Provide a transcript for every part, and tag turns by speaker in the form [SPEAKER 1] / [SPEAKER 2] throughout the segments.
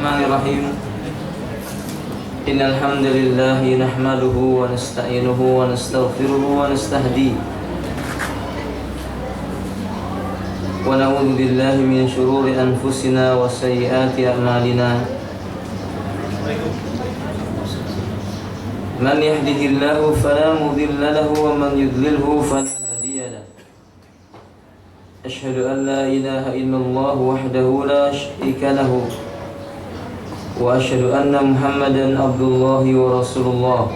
[SPEAKER 1] Bismillahirrahmanirrahim. Innal hamdalillah nahmaduhu wa nasta'inuhu wa nastaghfiruhu wa nastahdi wa na'udzu billahi min shururi anfusina wa sayyiati a'malina. Man yahdihillahu fala mudilla lahu wa man yudlilhu fala hadiya lahu. Asyhadu an la ilaha illallah wahdahu la syarika lahu wa asyhadu anna Muhammadan abdullahi wa rasulullah.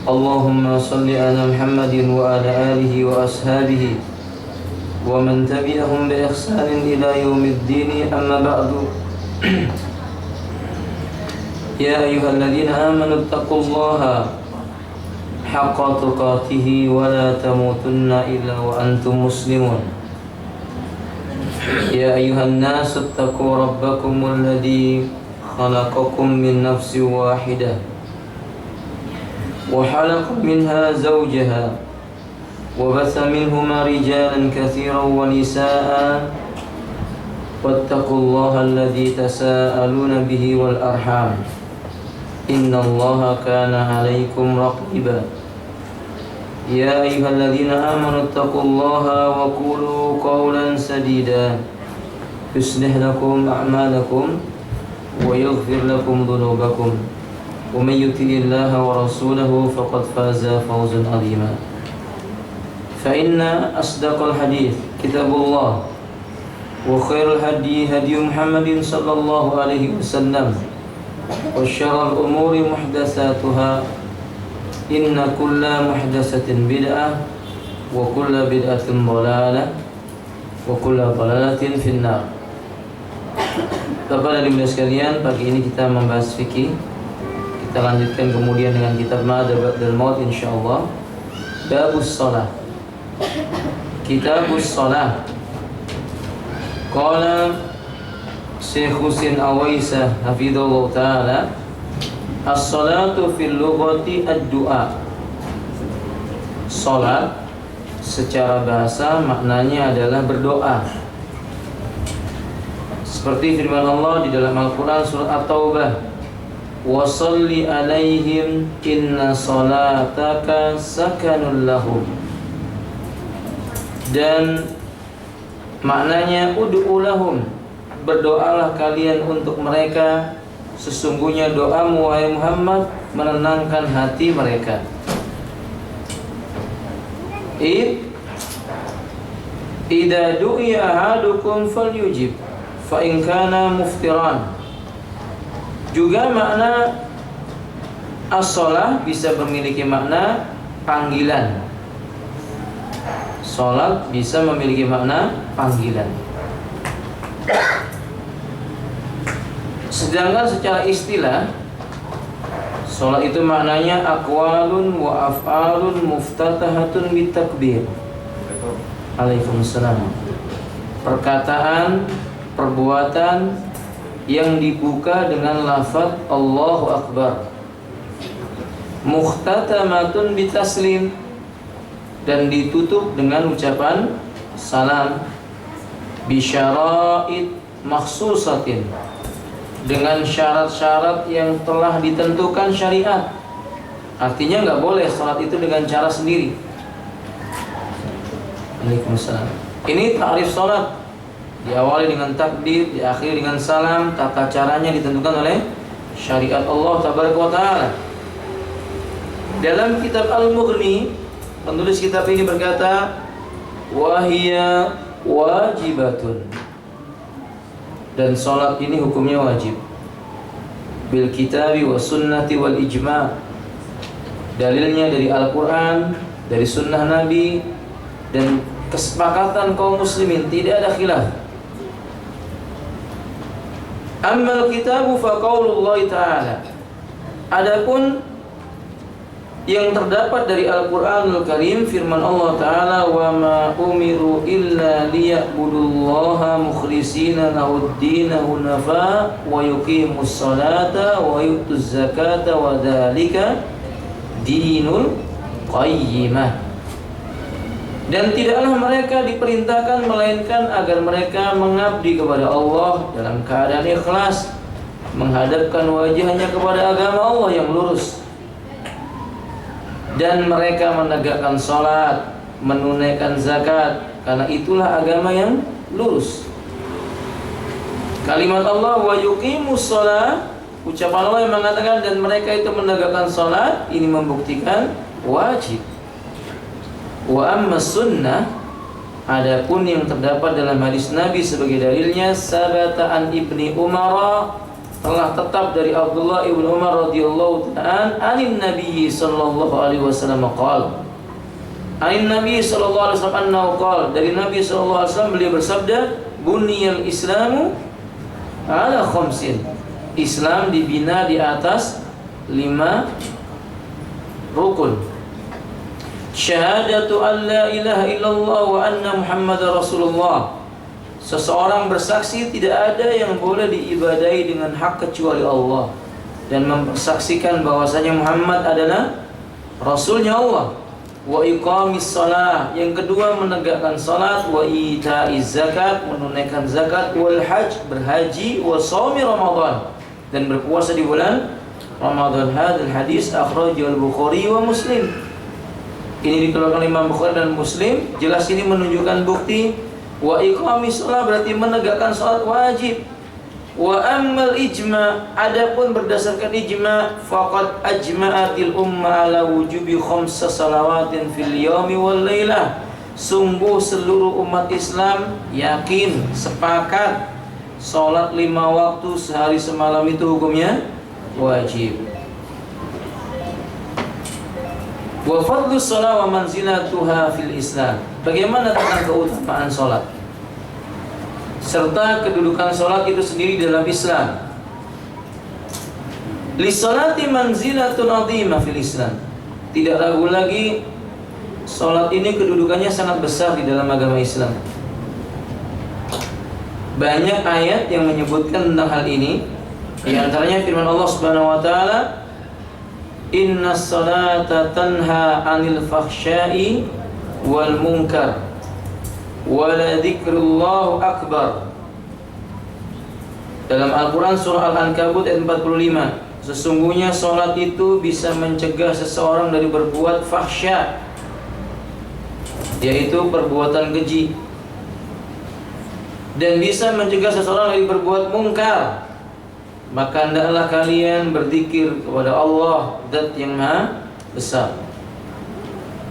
[SPEAKER 1] Allahumma salli ala Muhammadin wa ala alihi wa ashabihi wa man tabi'ahum bi ihsanin ila yaumiddin, amma ba'du. Ya ayyuhalladzina amanu taqullaha haqqa tuqatih wa la tamutunna illa wa antum muslimun. Ya ayyuhan nas ittaqu rabbakumul ladzi khalaqakum min nafsin wahidah wa khalaqa minha zawjaha wa batha minhuma rijalan katsiran wa nisaa wattaqullaha alladzi tasaaluna bihi wal arham innallaha kana 'alaikum raqiba. Ya ayyuhalladzina amanu taqullaha wa qulu qawlan sadida yuslih lakum a'malakum wa yaghfir lakum dhunubakum wa may yuti'illaha wa rasulahu faqad faza fawzan 'azima. Fa inna asdaqal hadits kitabullah wa khairul hadi hadi Muhammadin sallallahu alaihi wasallam wa syarrul umuri muhdatsatuha. Inna kulla muhdatsatin bid'ah wa kulla bid'atin dhalalah wa kulla dhalalatin finnar. Bapak dan Ibu sekalian, pagi ini kita membahas fikih. Kita lanjutkan kemudian dengan kitab Ma'ad Ba'dal Maut insyaallah. Babus shalah. Kitabus shalah. Qala Syekh Husain Awaisah hafizallahu taala, as-salatu fil lughati ad-du'a. Salat secara bahasa maknanya adalah berdoa. Seperti firman Allah di dalam Al-Qur'an surat At-Taubah, "Wa shalli 'alaihim inna salataka sakanul lahum." Dan maknanya ud'u lahum, berdoalah kalian untuk mereka, sesungguhnya doamu wahai Muhammad menenangkan hati mereka. Idza du'iya ahadukum falyujib fa in kana muftiran. Juga makna as-shalah bisa memiliki makna panggilan. Salat bisa memiliki makna panggilan. Sedangkan secara istilah, salat itu maknanya aqwalun wa af'alun muftatahatun bitakbir. Waalaikumsalam. Perkataan, perbuatan yang dibuka dengan lafaz Allahu Akbar. Mukhtatamatun bitaslim, dan ditutup dengan ucapan salam. Bisyara'id makhsusatin, dengan syarat-syarat yang telah ditentukan syariat. Artinya nggak boleh salat itu dengan cara sendiri. Waalaikumsalam. Ini ta'rif salat. Diawali dengan takbir, diakhiri dengan salam. Tata caranya ditentukan oleh syariat Allah tabaraka wa ta'ala. Dalam kitab Al-Mughni, penulis kitab ini berkata, "Wahiya wajibatun." Dan salat ini hukumnya wajib. Bil kitabi wa sunnati wal ijma'. Dalilnya dari Al-Qur'an, dari sunnah Nabi, dan kesepakatan kaum muslimin, tidak ada khilaf. Ammal kitabu fa qaulullah ta'ala. Adapun yang terdapat dari Al-Qur'anul Karim, firman Allah Ta'ala, "Wa ma umiru illa liya'budullaha mukhlishina lahud-dina hunafa wa yuqimus salata wa yu'tuz zakata wa dzalika dinul qayyimah." Dan tidaklah mereka diperintahkan melainkan agar mereka mengabdi kepada Allah dalam keadaan ikhlas, menghadapkan wajahnya kepada agama Allah yang lurus. Dan mereka menegakkan salat, menunaikan zakat, karena itulah agama yang lurus. Kalimat Allah wa yuqimus shalah, ucapan Allah yang mengatakan dan mereka itu menegakkan salat, ini membuktikan wajib. Wa amma sunnah, adapun yang terdapat dalam hadis Nabi sebagai dalilnya, sabata an Ibni Umar, telah tetap dari Abdullah ibn Umar radhiyallahu ta'ala anin Nabi sallallahu alaihi wasallam qala, anin Nabi sallallahu alaihi wasallam annahu qala, dari Nabi sallallahu alaihi wasallam beliau bersabda, buniyal islamu ala khamsin, Islam dibina di atas 5 rukun. Syahadatu an la ilaha illallah wa anna muhammadar rasulullah, seseorang bersaksi tidak ada yang boleh diibadahi dengan hak kecuali Allah, dan mempersaksikan bahwasanya Muhammad adalah Rasulnya Allah. Wa iqamis shalah, yang kedua menegakkan salat, wa itaiz zakat, menunaikan zakat, wal hajj, berhaji, wa shaumi Ramadan, dan berpuasa di bulan Ramadan. Hadal hadis akhrajahu Bukhari wa Muslim. Ini dikeluarkan Imam Bukhari dan Muslim. Jelas ini menunjukkan bukti wa iqamis shalah berarti menegakkan salat wajib. Wa ammal ijma, adapun berdasarkan ijma, faqad ajma'atil umma ala wujubi khamsa salawatin fil yaumi wal lailah, sungguh seluruh umat Islam yakin, sepakat salat 5 waktu sehari semalam itu hukumnya wajib. Wa fadlus shalah wa manzilatuha fil Islam, bagaimana tentang keutamaan salat serta kedudukan salat itu sendiri dalam Islam. Li salati manzilatun 'azimah fil Islam, tidak ragu lagi salat ini kedudukannya sangat besar di dalam agama Islam. Banyak ayat yang menyebutkan tentang hal ini. Di antaranya firman Allah Subhanahu wa taala, innas salata tanha 'anil fahsya'i wal munkar wa la dzikrullahu akbar. Dalam Al-Quran surah Al-Ankabut ayat 45, sesungguhnya salat itu bisa mencegah seseorang dari berbuat fahsya, yaitu perbuatan keji, dan bisa mencegah seseorang dari berbuat mungkar. Maka hendaklah kalian berzikir kepada Allah, Zat yang Maha Besar.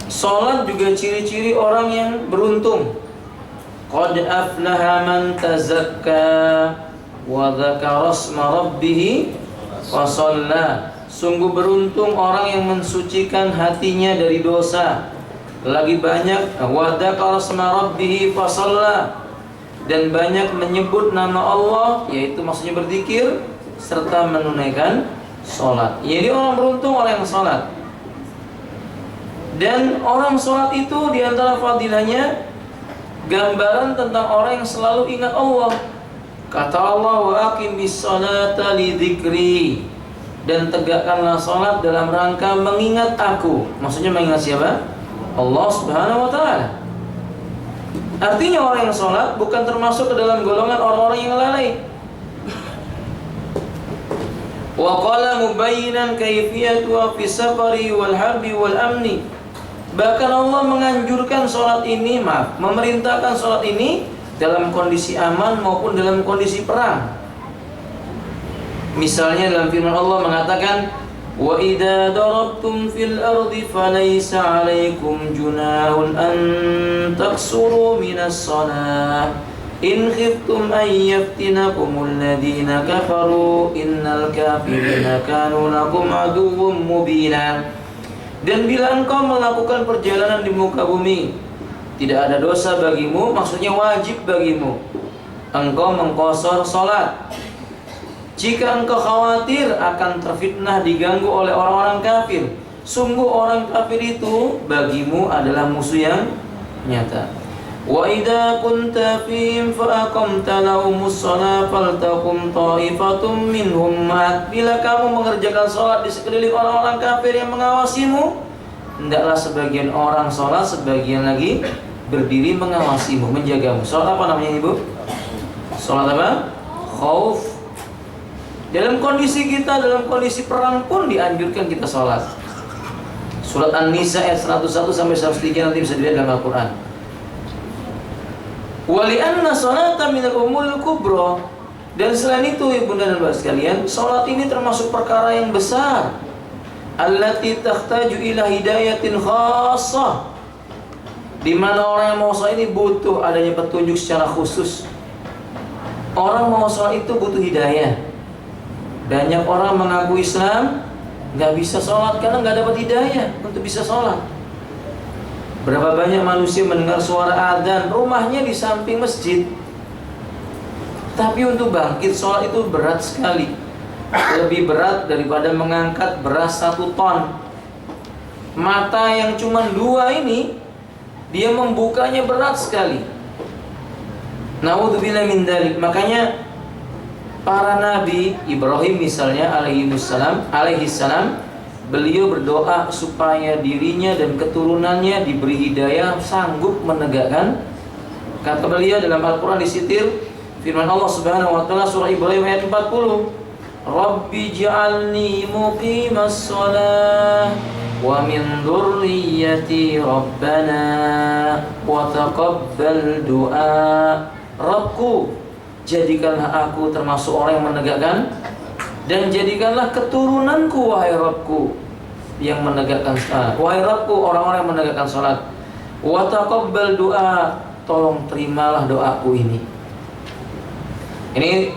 [SPEAKER 1] Salat juga ciri-ciri orang yang beruntung. Qad aflaha man tazakka wa dzakara asma rabbih wa shalla. Sungguh beruntung orang yang mensucikan hatinya dari dosa, lagi banyak wa dzakara asma rabbih fa shalla, dan banyak menyebut nama Allah, yaitu maksudnya berzikir serta menunaikan salat. Jadi orang beruntung orang yang salat. Dan orang salat itu diantara fadilahnya gambaran tentang orang yang selalu ingat Allah. Kata Allah, wa aqimis salata li dzikri, dan tegakkanlah salat dalam rangka mengingat aku. Maksudnya mengingat siapa? Allah Subhanahu wa taala. Artinya orang yang salat bukan termasuk ke dalam golongan orang-orang yang lalai. Wa qala mubayyinan kayfiyatu fi safari wal harbi wal amni. Bahkan Allah menganjurkan salat ini, memerintahkan salat ini dalam kondisi aman maupun dalam kondisi perang. Misalnya dalam firman Allah mengatakan, wa idza darabtum fil ardi falaysa 'alaikum junahun an taqsuru minas shalah in khiftum an yaftinakumul ladzina kafaru innal kafirina kanu lakum aduwwum mubina. Dan bila engkau melakukan perjalanan di muka bumi, tidak ada dosa bagimu, maksudnya wajib bagimu engkau mengqashar salat jika engkau khawatir akan terfitnah diganggu oleh orang-orang kafir. Sungguh orang kafir itu bagimu adalah musuh yang nyata. Wa idza kunta fihim fa aqamta lahumus shalah faltaqum ta'ifatum minhum ma'ak. Bila kamu mengerjakan salat di sekeliling orang-orang kafir yang mengawasimu, hendaklah sebagian orang salat, sebagian lagi berdiri mengawasimu, menjagamu. Salat apa namanya Ibu? Salat apa? Khauf. Dalam kondisi perang pun dianjurkan kita salat. Surat An-Nisa ayat 101 sampai 103 nanti bisa dilihat dalam Al-Qur'an. Wa li'anna salata minal umuril kubra. Dan selain itu Ibunda dan Bapak sekalian, salat ini termasuk perkara yang besar. Allati tahtaju ila hidayatin khassah. Di mana orang yang mau salat ini butuh adanya petunjuk secara khusus. Orang mau salat itu butuh hidayah. Banyak orang mengaku Islam nggak bisa sholat karena nggak dapat hidayah untuk bisa sholat. Berapa banyak manusia mendengar suara adzan, rumahnya di samping masjid, tapi untuk bangkit sholat itu berat sekali. Lebih berat daripada mengangkat beras 1 ton. Mata yang cuma 2 ini, dia membukanya berat sekali. Na'udzubillah min dzalik. Makanya para nabi, Ibrahim misalnya alaihi salam, beliau berdoa supaya dirinya dan keturunannya diberi hidayah, sanggup menegakkan. Kata beliau dalam Al-Quran disitir firman Allah Subhanahu wa taala surah Ibrahim ayat 40, Rabbi ja'alni muqimas shalah wa min dzurriyyati rabbana wa taqabbal du'a. Rabbku, jadikanlah aku termasuk orang yang menegakkan, dan jadikanlah keturunanku wahai Rabbku yang menegakkan salat. Wahai Rabbku, orang-orang yang menegakkan salat. Wa taqabbal du'a, tolong terimalah doaku ini. Ini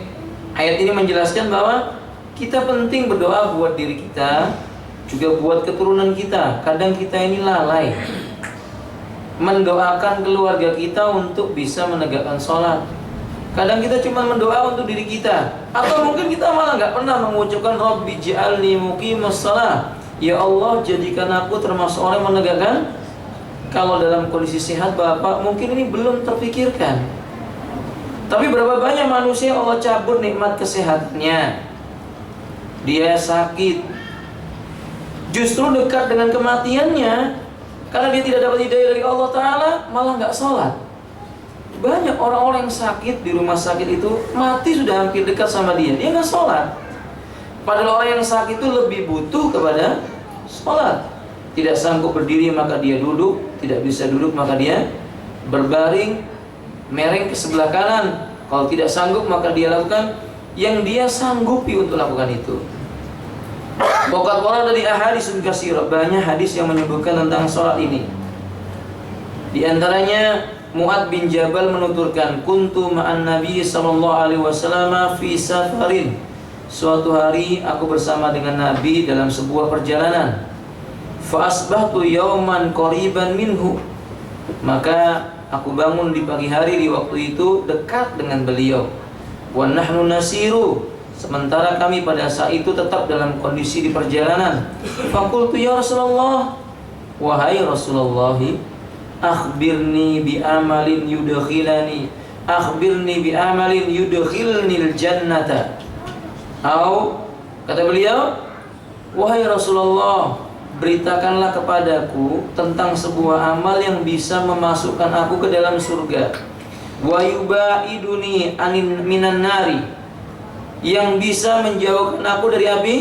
[SPEAKER 1] ayat ini menjelaskan bahwa kita penting berdoa buat diri kita, juga buat keturunan kita. Kadang kita ini lalai mendoakan keluarga kita untuk bisa menegakkan salat. Kadang kita cuma mendoa untuk diri kita, atau mungkin kita malah nggak pernah mengucapkan Rabbi ja'alni muqimas shalah. Ya Allah, jadikan aku termasuk orang yang menegakkan. Kalau dalam kondisi sehat Bapak, mungkin ini belum terpikirkan. Tapi berapa banyak manusia Allah cabut nikmat kesehatannya, dia sakit, justru dekat dengan kematiannya, karena dia tidak dapat hidayah dari Allah Ta'ala, malah nggak sholat. Banyak orang-orang yang sakit di rumah sakit itu mati sudah hampir dekat sama dia nggak sholat. Padahal orang yang sakit itu lebih butuh kepada sholat. Tidak sanggup berdiri maka dia duduk, tidak bisa duduk maka dia berbaring, mereng ke sebelah kanan. Kalau tidak sanggup maka dia lakukan yang dia sanggupi untuk lakukan itu. Waqad warada dari ahadits katsirah, banyak hadis yang menyebutkan tentang sholat ini. Di antaranya Mu'ad bin Jabal menuturkan, kuntu ma'an Nabi sallallahu alaihi wasallam fi safarin. Suatu hari aku bersama dengan Nabi dalam sebuah perjalanan. Fa asbahtu yawman qariban minhu. Maka aku bangun di pagi hari di waktu itu dekat dengan beliau. Wa nahnu nasiru. Sementara kami pada saat itu tetap dalam kondisi di perjalanan. Faqultu ya Rasulullah, wahai Rasulullah, akhbirni bi amalin yudkhilani, akhbirni bi amalin yudkhilnil jannata. Atau kata beliau, wahai Rasulullah, beritakanlah kepadaku tentang sebuah amal yang bisa memasukkan aku ke dalam surga. Wa yubaiduni anin minan nari, yang bisa menjauhkan aku dari api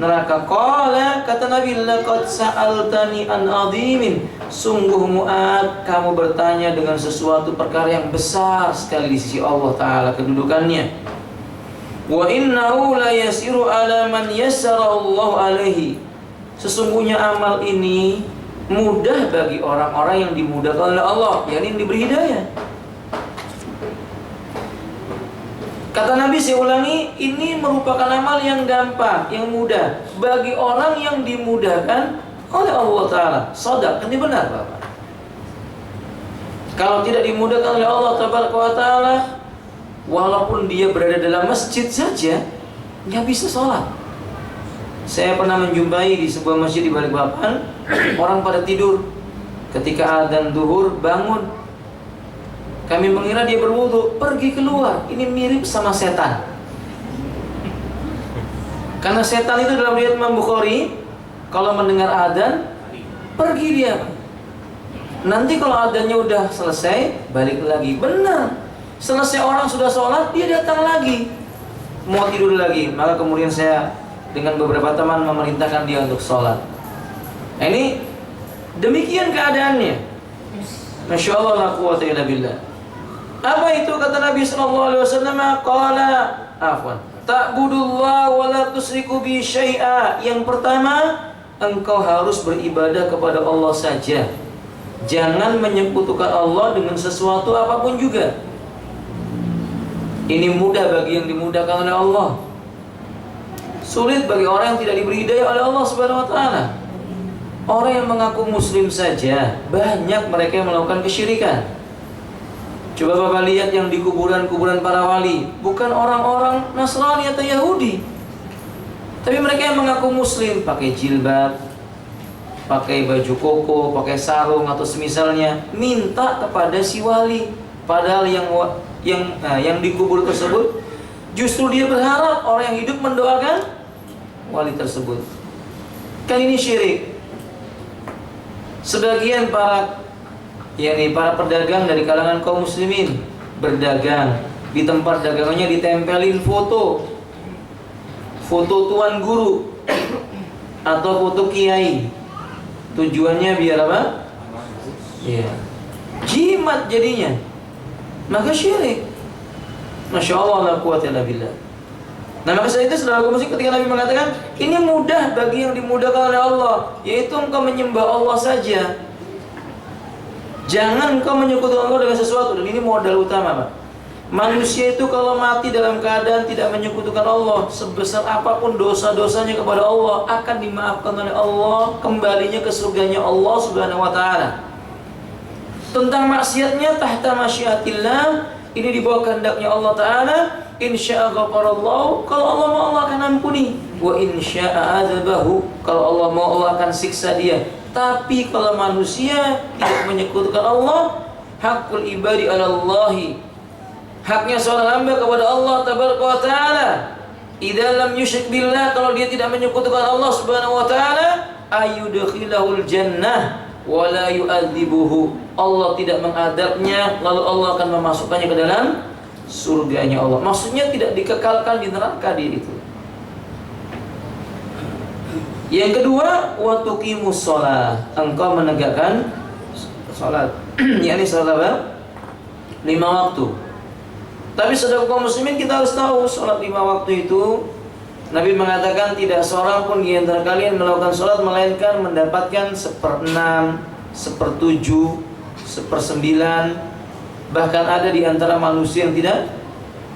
[SPEAKER 1] neraka. Qala, kata Nabi, laqad sa'altani an adhimin. Sungguh Mu'ad, kamu bertanya dengan sesuatu perkara yang besar sekali di sisi Allah Ta'ala kedudukannya. Wa innahu la yasiru ala man yassara Allah alaihi. Sesungguhnya amal ini mudah bagi orang-orang yang dimudahkan oleh Allah, yakni diberi hidayah. Kata Nabi, saya ulangi, ini merupakan amal yang gampang, yang mudah bagi orang yang dimudahkan oleh Allah Ta'ala. Shadaq, ini benar Bapak. Kalau tidak dimudahkan oleh Allah Ta'ala, walaupun dia berada dalam masjid saja, nggak bisa sholat. Saya pernah menjumpai di sebuah masjid di Balikpapan, orang pada tidur. Ketika adzan zuhur bangun, kami mengira dia berwudu, pergi keluar. Ini mirip sama setan. Karena setan itu dalam riwayat Imam Bukhari, kalau mendengar adzan, pergi dia. Nanti kalau adzannya udah selesai, balik lagi. Benar. Selesai orang sudah sholat, dia datang lagi, mau tidur lagi. Maka kemudian saya dengan beberapa teman memerintahkan dia untuk sholat. Nah, ini demikian keadaannya. Masya Allah, la quwwata illa billah. Apa itu kata Nabi SAW? Qala afwan, ta'budullah wa la tusriku bi syai'a. Yang pertama, engkau harus beribadah kepada Allah saja. Jangan menyekutukan Allah dengan sesuatu apapun juga. Ini mudah bagi yang dimudahkan oleh Allah, sulit bagi orang yang tidak diberi hidayah oleh Allah Subhanahu wa taala. Orang yang mengaku muslim saja banyak mereka yang melakukan kesyirikan. Coba Bapak lihat yang di kuburan-kuburan para wali, bukan orang-orang Nasrani atau Yahudi, tapi mereka yang mengaku muslim, pakai jilbab, pakai baju koko, pakai sarung atau semisalnya, minta kepada si wali. Padahal yang dikubur tersebut justru dia berharap orang yang hidup mendoakan wali tersebut. Kan ini syirik. Sebagian para pedagang dari kalangan kaum muslimin berdagang, di tempat dagangannya ditempelin foto tuan guru atau foto kiai. Tujuannya biar apa? Iya, jimat jadinya. Maka syirik. Masya Allah, la quwwata illa billah. Nah, maka saat itu saudara muslim, ketika Nabi mengatakan ini mudah bagi yang dimudahkan oleh Allah, yaitu engkau menyembah Allah saja. Jangan engkau menyekutukan Allah dengan sesuatu. Dan ini modal utama, Pak. Manusia itu kalau mati dalam keadaan tidak menyekutukan Allah, sebesar apapun dosa-dosanya kepada Allah, akan dimaafkan oleh Allah, kembalinya ke surganya Allah Subhanahu wa taala. Tentang maksiatnya tahta masyiatillah, ini di bawah kehendaknya Allah taala. Insya'a ghafarallahu, kalau Allah mau Allah akan ampuni. Wa insya'a adzabahu, kalau Allah mau Allah akan siksa dia. Tapi kalau manusia tidak menyekutukan Allah, hakul ibadi 'ala Allahi, haknya seorang hamba kepada Allah tabaraka wa taala, idza lam yusyrik billah, kalau dia tidak menyekutukan Allah Subhanahu wa taala, ayudkhilahul jannah wa la yu'adzibuhu, Allah tidak mengadabnya, lalu Allah akan memasukkannya ke dalam surganya Allah. Maksudnya tidak dikekalkan di neraka dia itu. Yang kedua, wa tuqimus shalah, engkau menegakkan salat. yakni salat apa? 5 waktu. Tapi saudara kaum muslimin, kita harus tahu salat 5 waktu itu Nabi mengatakan tidak seorang pun di antara kalian melakukan salat melainkan mendapatkan 1/6, 1/7, 1/9. Bahkan ada di antara manusia yang tidak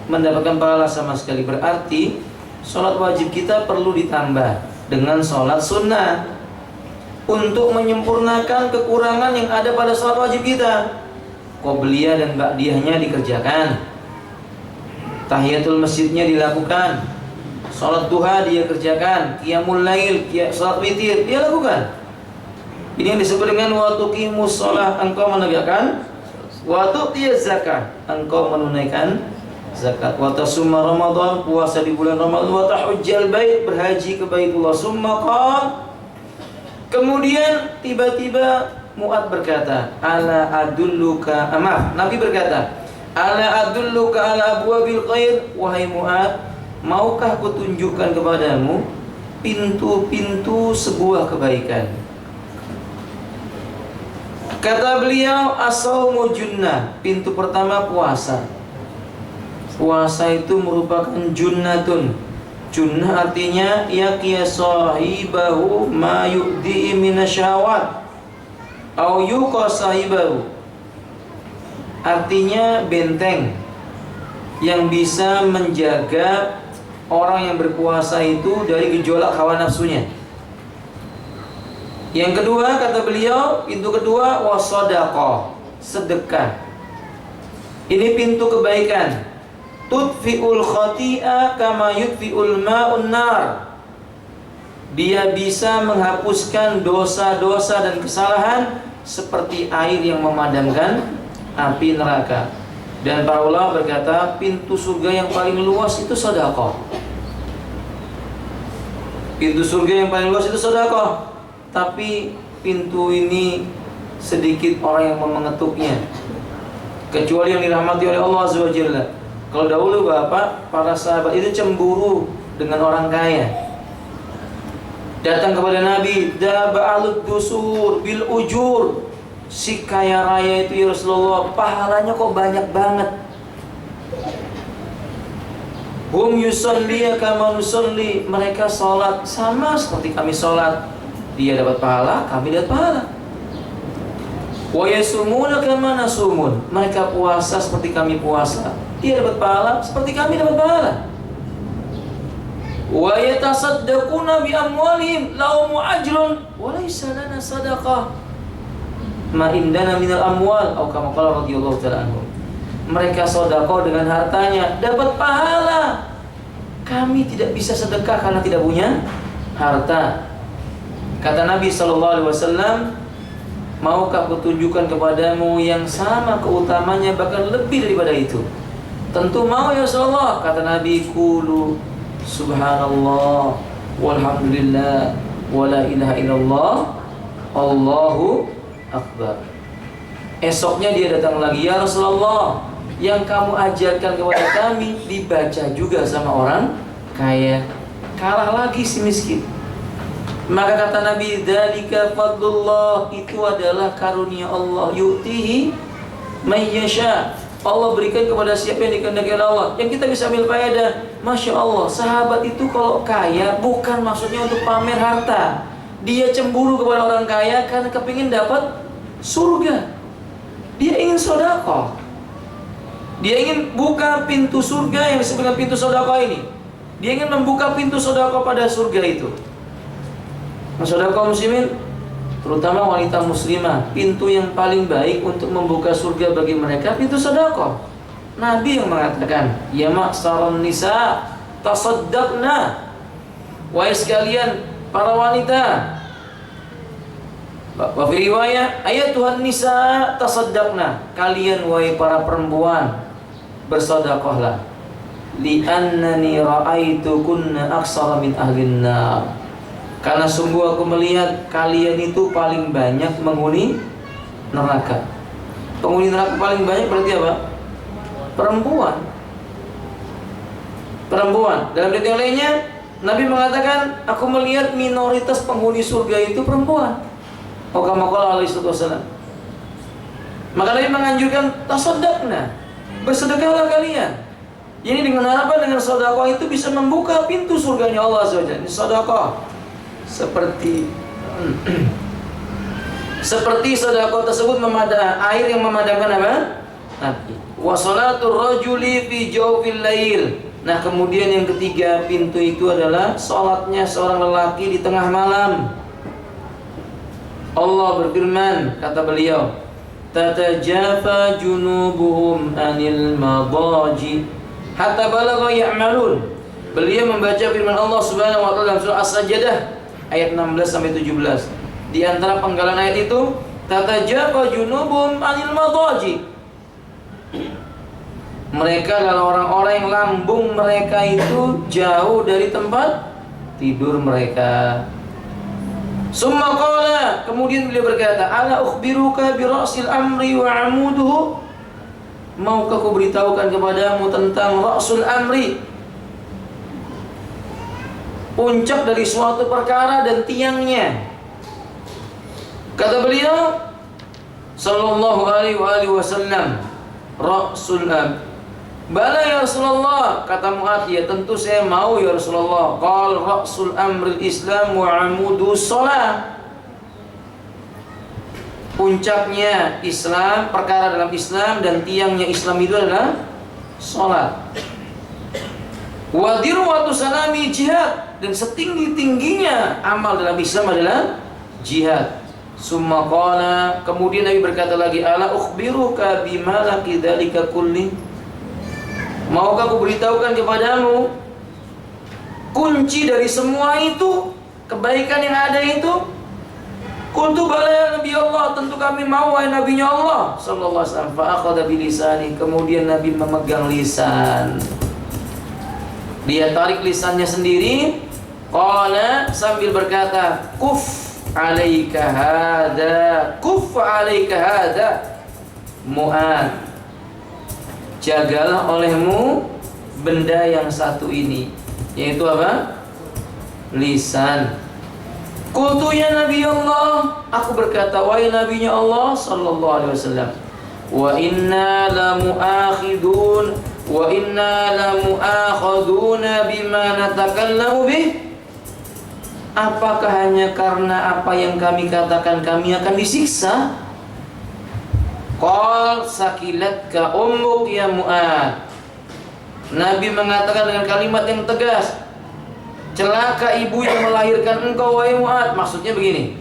[SPEAKER 1] mendapatkan pahala sama sekali. Berarti salat wajib kita perlu ditambah dengan salat sunnah untuk menyempurnakan kekurangan yang ada pada salat wajib kita. Qobliyah dan ba'diyahnya dikerjakan, tahiyatul masjidnya dilakukan, salat duha dia kerjakan, qiyamul lail, salat witir dia lakukan. Ini yang disebut dengan wa tuqimus shalah, engkau menegakkan, wa tu'tiyaz zakah, engkau menunaikan zakat, wa tasumma ramadan, puasa di bulan Ramadan, wa tahujjal bait, berhaji ke Baitullah. Summa qala, kemudian tiba-tiba Mu'ad berkata, ala adulluka, Nabi berkata, ala adulluka ala abwabil khair, wahai Mu'ad, maukah kutunjukkan kepadamu pintu-pintu sebuah kebaikan? Kata beliau, as-shaumu junnah, pintu pertama puasa. Puasa itu merupakan junnatun. Junnah artinya yaqiya sahibahu ma yu'di minasyahawat au yuqa sahibahu, artinya benteng yang bisa menjaga orang yang berpuasa itu dari gejolak hawa nafsunya. Yang kedua, kata beliau, pintu kedua wasadaqah, sedekah. Ini pintu kebaikan. Tudfi'ul khati'a kama yudfi'ul ma'un nar. Dia bisa menghapuskan dosa-dosa dan kesalahan seperti air yang memadamkan api neraka. Dan para ulama berkata, pintu surga yang paling luas itu sedekah. Pintu surga yang paling luas itu sedekah. Tapi pintu ini sedikit orang yang mengetuknya, kecuali yang dirahmati oleh Allah Azza wa Jalla. Kalau dahulu Bapak, para sahabat itu cemburu dengan orang kaya. Datang kepada Nabi, "Daba'alud dusur bil ujur." Si kaya raya itu, ya Rasulullah, pahalanya kok banyak banget. Hum yusalli kama nusalli, mereka salat sama seperti kami salat. Dia dapat pahala, kami dapat pahala. Wa yasumuna kama nasumun, mereka puasa seperti kami puasa. Dia dapat pahala seperti kami dapat pahala. Wa yatasaddaquna bi amwalihim lahum ajrun wa laysa lana sadaqah ma indana minal amwal, atau kama qala radhiyallahu ta'ala anhu. Mereka sedekah dengan hartanya, dapat pahala. Kami tidak bisa sedekah karena tidak punya harta. Kata Nabi SAW, maukah kutunjukkan kepadamu yang sama keutamanya, bahkan lebih daripada itu? Tentu mau ya Rasulullah. Kata Nabi, qulu subhanallah walhamdulillah wala ilaha illallah Allahu akbar. Esoknya dia datang lagi, ya Rasulullah, yang kamu ajarkan kepada kami dibaca juga sama orang kaya. Kalah lagi si miskin. Maka kata Nabi, dzalika fadlullah, itu adalah karunia Allah, yu'tihi may yasha, Allah berikan kepada siapa yang dikehendaki oleh Allah. Yang kita bisa ambil faedah, Masya Allah, sahabat itu kalau kaya bukan maksudnya untuk pamer harta. Dia cemburu kepada orang kaya karena kepingin dapat surga. Dia ingin sedekah. Dia ingin buka pintu surga yang disebut dengan pintu sedekah ini. Dia ingin membuka pintu sedekah pada surga itu. Saudara kaum muslimin, terutama wanita muslimah, pintu yang paling baik untuk membuka surga bagi mereka pintu sedekah. Nabi yang mengatakan, ya ma'saran nisa tasaddaqna, wahai sekalian para wanita. Wa fi riwayah, ayatuhan nisa tasaddaqna, kalian wahai para perempuan bersedekahlah. Li'annani ra'aitukunna aksara min ahlin nar, karena sungguh aku melihat kalian itu paling banyak menghuni neraka. Penghuni neraka paling banyak berarti apa? Perempuan. Perempuan. Dalam ayat yang lainnya, Nabi mengatakan, aku melihat minoritas penghuni surga itu perempuan. Kama qala alaihi wasallam. Maka Nabi menganjurkan tasaddaqna, bersedekahlah kalian. Ini dengan harapan dengan sedekah itu bisa membuka pintu surganya Allah Subhanahu wa taala. Sedekah seperti sedekah tersebut air yang memadamkan apa? Api. Wa salatul rajuli fi jawfil lail. Nah, kemudian yang ketiga pintu itu adalah salatnya seorang lelaki di tengah malam. Allah berfirman, kata beliau, tatajafa junubuhum anil madaji hatta balagha ya'malun. Beliau membaca firman Allah Subhanahu wa taala dalam surah As-Sajdah ayat 16 sampai 17. Di antara penggalan ayat itu, tatajafa junubuhum anil madaji. Mereka adalah orang-orang yang lambung mereka itu jauh dari tempat tidur mereka. Summa qala, kemudian beliau berkata, ala ukhbiruka bi ra'sil amri wa 'amuduhu, maukah aku beritahukan kepadamu tentang ra'sul amri, puncak dari suatu perkara dan tiangnya. Kata beliau sallallahu alaihi wasallam, ra'sul amri. Bala ya Rasulullah, kata Mu'adz, ya tentu saya mau ya Rasulullah. Qal ra'sul amril Islam wa 'amudu shalah. Puncaknya Islam, perkara dalam Islam, dan tiangnya Islam itu adalah salat. Wa dirwatu sanami jihad, dan setinggi-tingginya amal dalam Islam adalah jihad. Summa qala, kemudian Nabi berkata lagi, ala ukhbiruka bima laki dzalika kulli, maukah aku beritahukan kepadamu kunci dari semua itu, kebaikan yang ada itu? Qultu bala ya Nabi Allah, tentu kami mau wahai Nabinya Allah sallallahu alaihi wasallam. Fa akhadha bi lisani, kemudian Nabi memegang lisan. Dia tarik lisannya sendiri. Qala, sambil berkata, kuf alaika hada, kuffa alaika hada Mu'ad, jagalah olehmu benda yang satu ini, yaitu apa? Lisan. Qultu ya Nabi Allah, aku berkata, wahai Nabinya Allah sallallahu alaihi wasallam, wa inna la mu'akhidun wa inna la mu'akhaduna bima natakallamu bih. Apakah hanya karena apa yang kami katakan kami akan disiksa? Qal sakilatka ummuk ya Mu'ad. Nabi mengatakan dengan kalimat yang tegas, celaka ibu yang melahirkan engkau wahai Mu'ad. Maksudnya begini,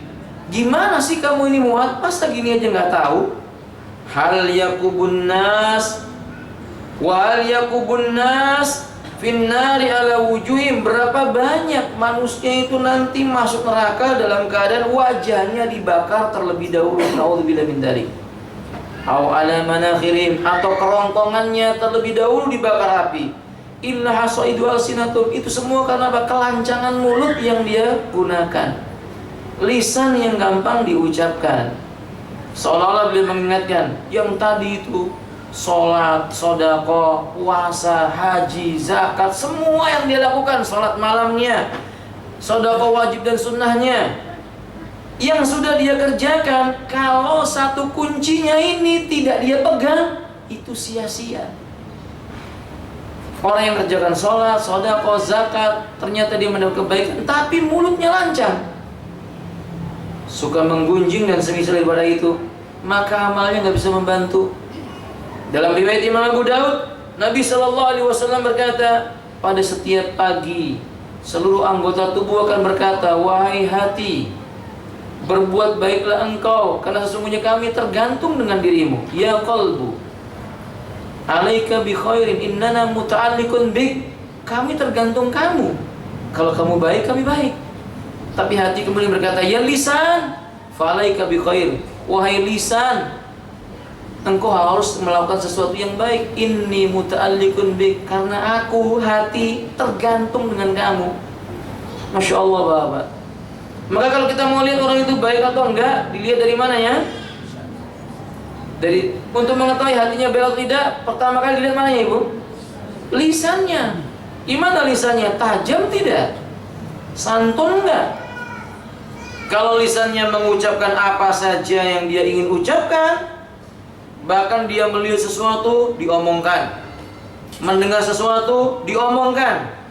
[SPEAKER 1] gimana sih kamu ini Mu'ad, masa gini aja nggak tahu? Hal yakubun nas wa hal yakubun nas finnari ala wujuhim. Berapa banyak manusia itu nanti masuk neraka dalam keadaan wajahnya dibakar terlebih dahulu. Naudzubillah min dzalik. Au ala manakhirim, atau kerontongannya terlebih dahulu dibakar api. Illa hasaidu alsinatum, itu semua karena apa? Kelancangan mulut yang dia gunakan, lisan yang gampang diucapkan. Seolah-olah beliau mengingatkan, yang tadi itu sholat, sedekah, puasa, haji, zakat, semua yang dia lakukan, sholat malamnya, sedekah wajib dan sunnahnya, yang sudah dia kerjakan, kalau satu kuncinya ini tidak dia pegang, itu sia-sia. Orang yang kerjakan sholat, sedekah, zakat, ternyata dia mendapat kebaikan, tapi mulutnya lancang, suka menggunjing dan semisal daripada itu, maka amalnya nggak bisa membantu. Dalam riwayat Imam Abu Daud, Nabi SAW berkata, pada setiap pagi seluruh anggota tubuh akan berkata, wahai hati, berbuat baiklah engkau, karena sesungguhnya kami tergantung dengan dirimu. Ya qalbu, alaika bi khairin innana muta'alliqun bik. Kami tergantung kamu. Kalau kamu baik, kami baik. Tapi hati kemudian berkata, ya lisan, fa'alaika bi khair. Wahai lisan, engkau harus melakukan sesuatu yang baik. Inni muta'alliqun bik, karena aku hati tergantung dengan kamu. Masya Allah Bapak. Maka kalau kita mau lihat orang itu baik atau enggak, dilihat dari mana ya? Untuk mengetahui hatinya baik atau tidak, pertama kali dilihat mana ya Ibu? Lisannya. Gimana lisannya? Tajam tidak? Santun enggak? Kalau lisannya mengucapkan apa saja yang dia ingin ucapkan, bahkan dia melihat sesuatu diomongkan, mendengar sesuatu diomongkan,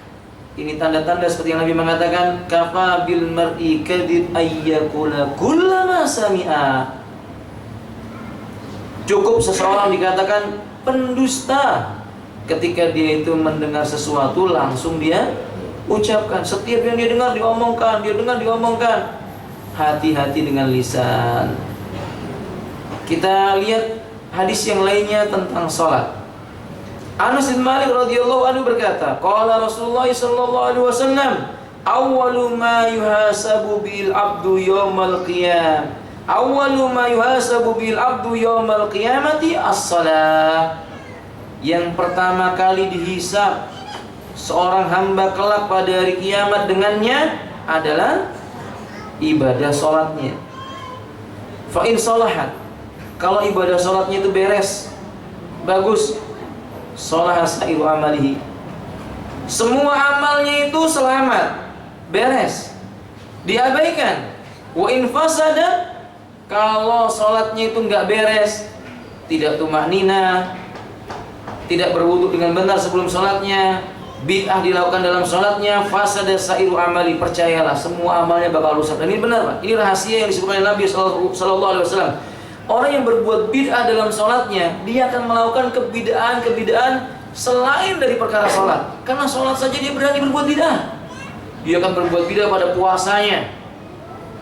[SPEAKER 1] ini tanda-tanda seperti yang Nabi mengatakan, kafa bil mar'i kadhib ayyakula kullama sami'a. Cukup seseorang dikatakan pendusta ketika dia itu mendengar sesuatu langsung dia ucapkan. Setiap yang dia dengar diomongkan, dia dengar diomongkan. Hati-hati dengan lisan. Kita lihat hadis yang lainnya tentang sholat. Anas bin Malik radhiyallahu anhu berkata, qala Rasulullah sallallahu alaihi wasallam, awwalu ma yuhasabu bil abdu yaumal qiyam, awwalu ma yuhasabu bil abdu yaumal qiyamati as-shalah. Yang pertama kali dihisab seorang hamba kelak pada hari kiamat dengannya adalah ibadah sholatnya. Fa in shalahat, kalau ibadah sholatnya itu beres, bagus, sholaha sa'iru amalihi, semua amalnya itu selamat, beres, diabaikan. Wa in fasada, kalau sholatnya itu nggak beres, tidak tumahnina, tidak berwudu dengan benar sebelum sholatnya, bid'ah dilakukan dalam sholatnya, fasada sa'iru amali, percayalah semua amalnya bakal rusak. Dan ini benar Pak, ini rahasia yang disebutkan oleh Nabi Sallallahu Alaihi Wasallam. Orang yang berbuat bid'ah dalam sholatnya, dia akan melakukan kebid'ahan selain dari perkara sholat. Karena sholat saja dia berani berbuat bid'ah. Dia akan berbuat bid'ah pada puasanya,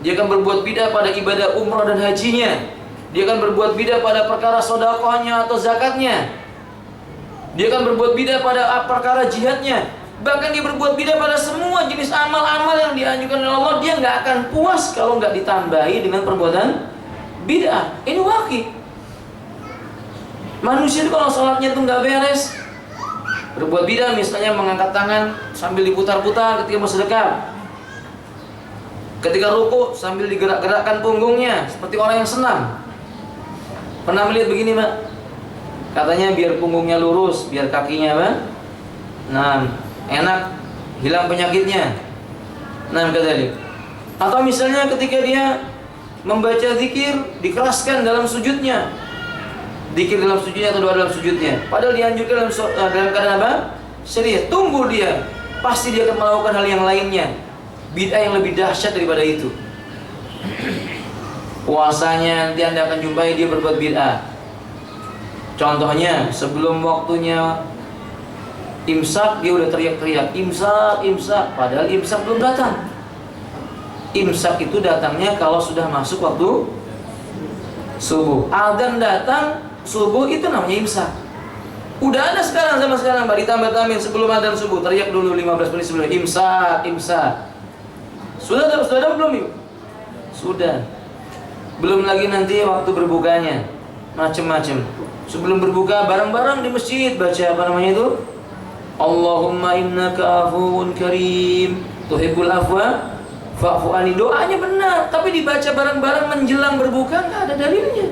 [SPEAKER 1] dia akan berbuat bid'ah pada ibadah umrah dan hajinya, dia akan berbuat bid'ah pada perkara sedekahnya atau zakatnya, dia akan berbuat bid'ah pada perkara jihadnya. Bahkan dia berbuat bid'ah pada semua jenis amal-amal yang dianjurkan oleh Allah. Dia nggak akan puas kalau nggak ditambahi dengan perbuatan bid'ah. Ini wakil. Manusia itu kalau sholatnya itu nggak beres, berbuat bid'ah, misalnya mengangkat tangan sambil diputar-putar ketika mau sedekah, Ketika ruku sambil digerak-gerakkan punggungnya seperti orang yang senam. Pernah melihat begini, Pak? Katanya biar punggungnya lurus, biar kakinya, Pak, nah, enak, hilang penyakitnya. Nah, kata. Atau misalnya ketika dia membaca zikir, dikeraskan dalam sujudnya. Zikir dalam sujudnya atau doa dalam sujudnya. Padahal dianjurkan dalam keadaan apa? Serius. Tunggu dia. Pasti dia akan melakukan hal yang lainnya. Bid'ah yang lebih dahsyat daripada itu. Puasanya nanti Anda akan jumpai dia berbuat bid'ah. Contohnya, sebelum waktunya imsak dia udah teriak-teriak, imsak, imsak. Padahal imsak belum datang. Imsak itu datangnya kalau sudah masuk waktu subuh. Adzan datang subuh, itu namanya imsak. Udah ada sekarang, sama sekarang, Mbak, ditambah-tambahin sebelum adzan subuh, teriak dulu 15 menit sebelum imsak, imsak. Sudah ada belum, Ibu? Sudah. Belum lagi nanti waktu berbukanya, macam-macam. Sebelum berbuka bareng-bareng di masjid baca apa namanya itu? Allahumma innaka afuwun karim tuhibbul afwa fa'fu anni. Doanya benar, tapi dibaca bareng-bareng menjelang berbuka nggak ada dalilnya.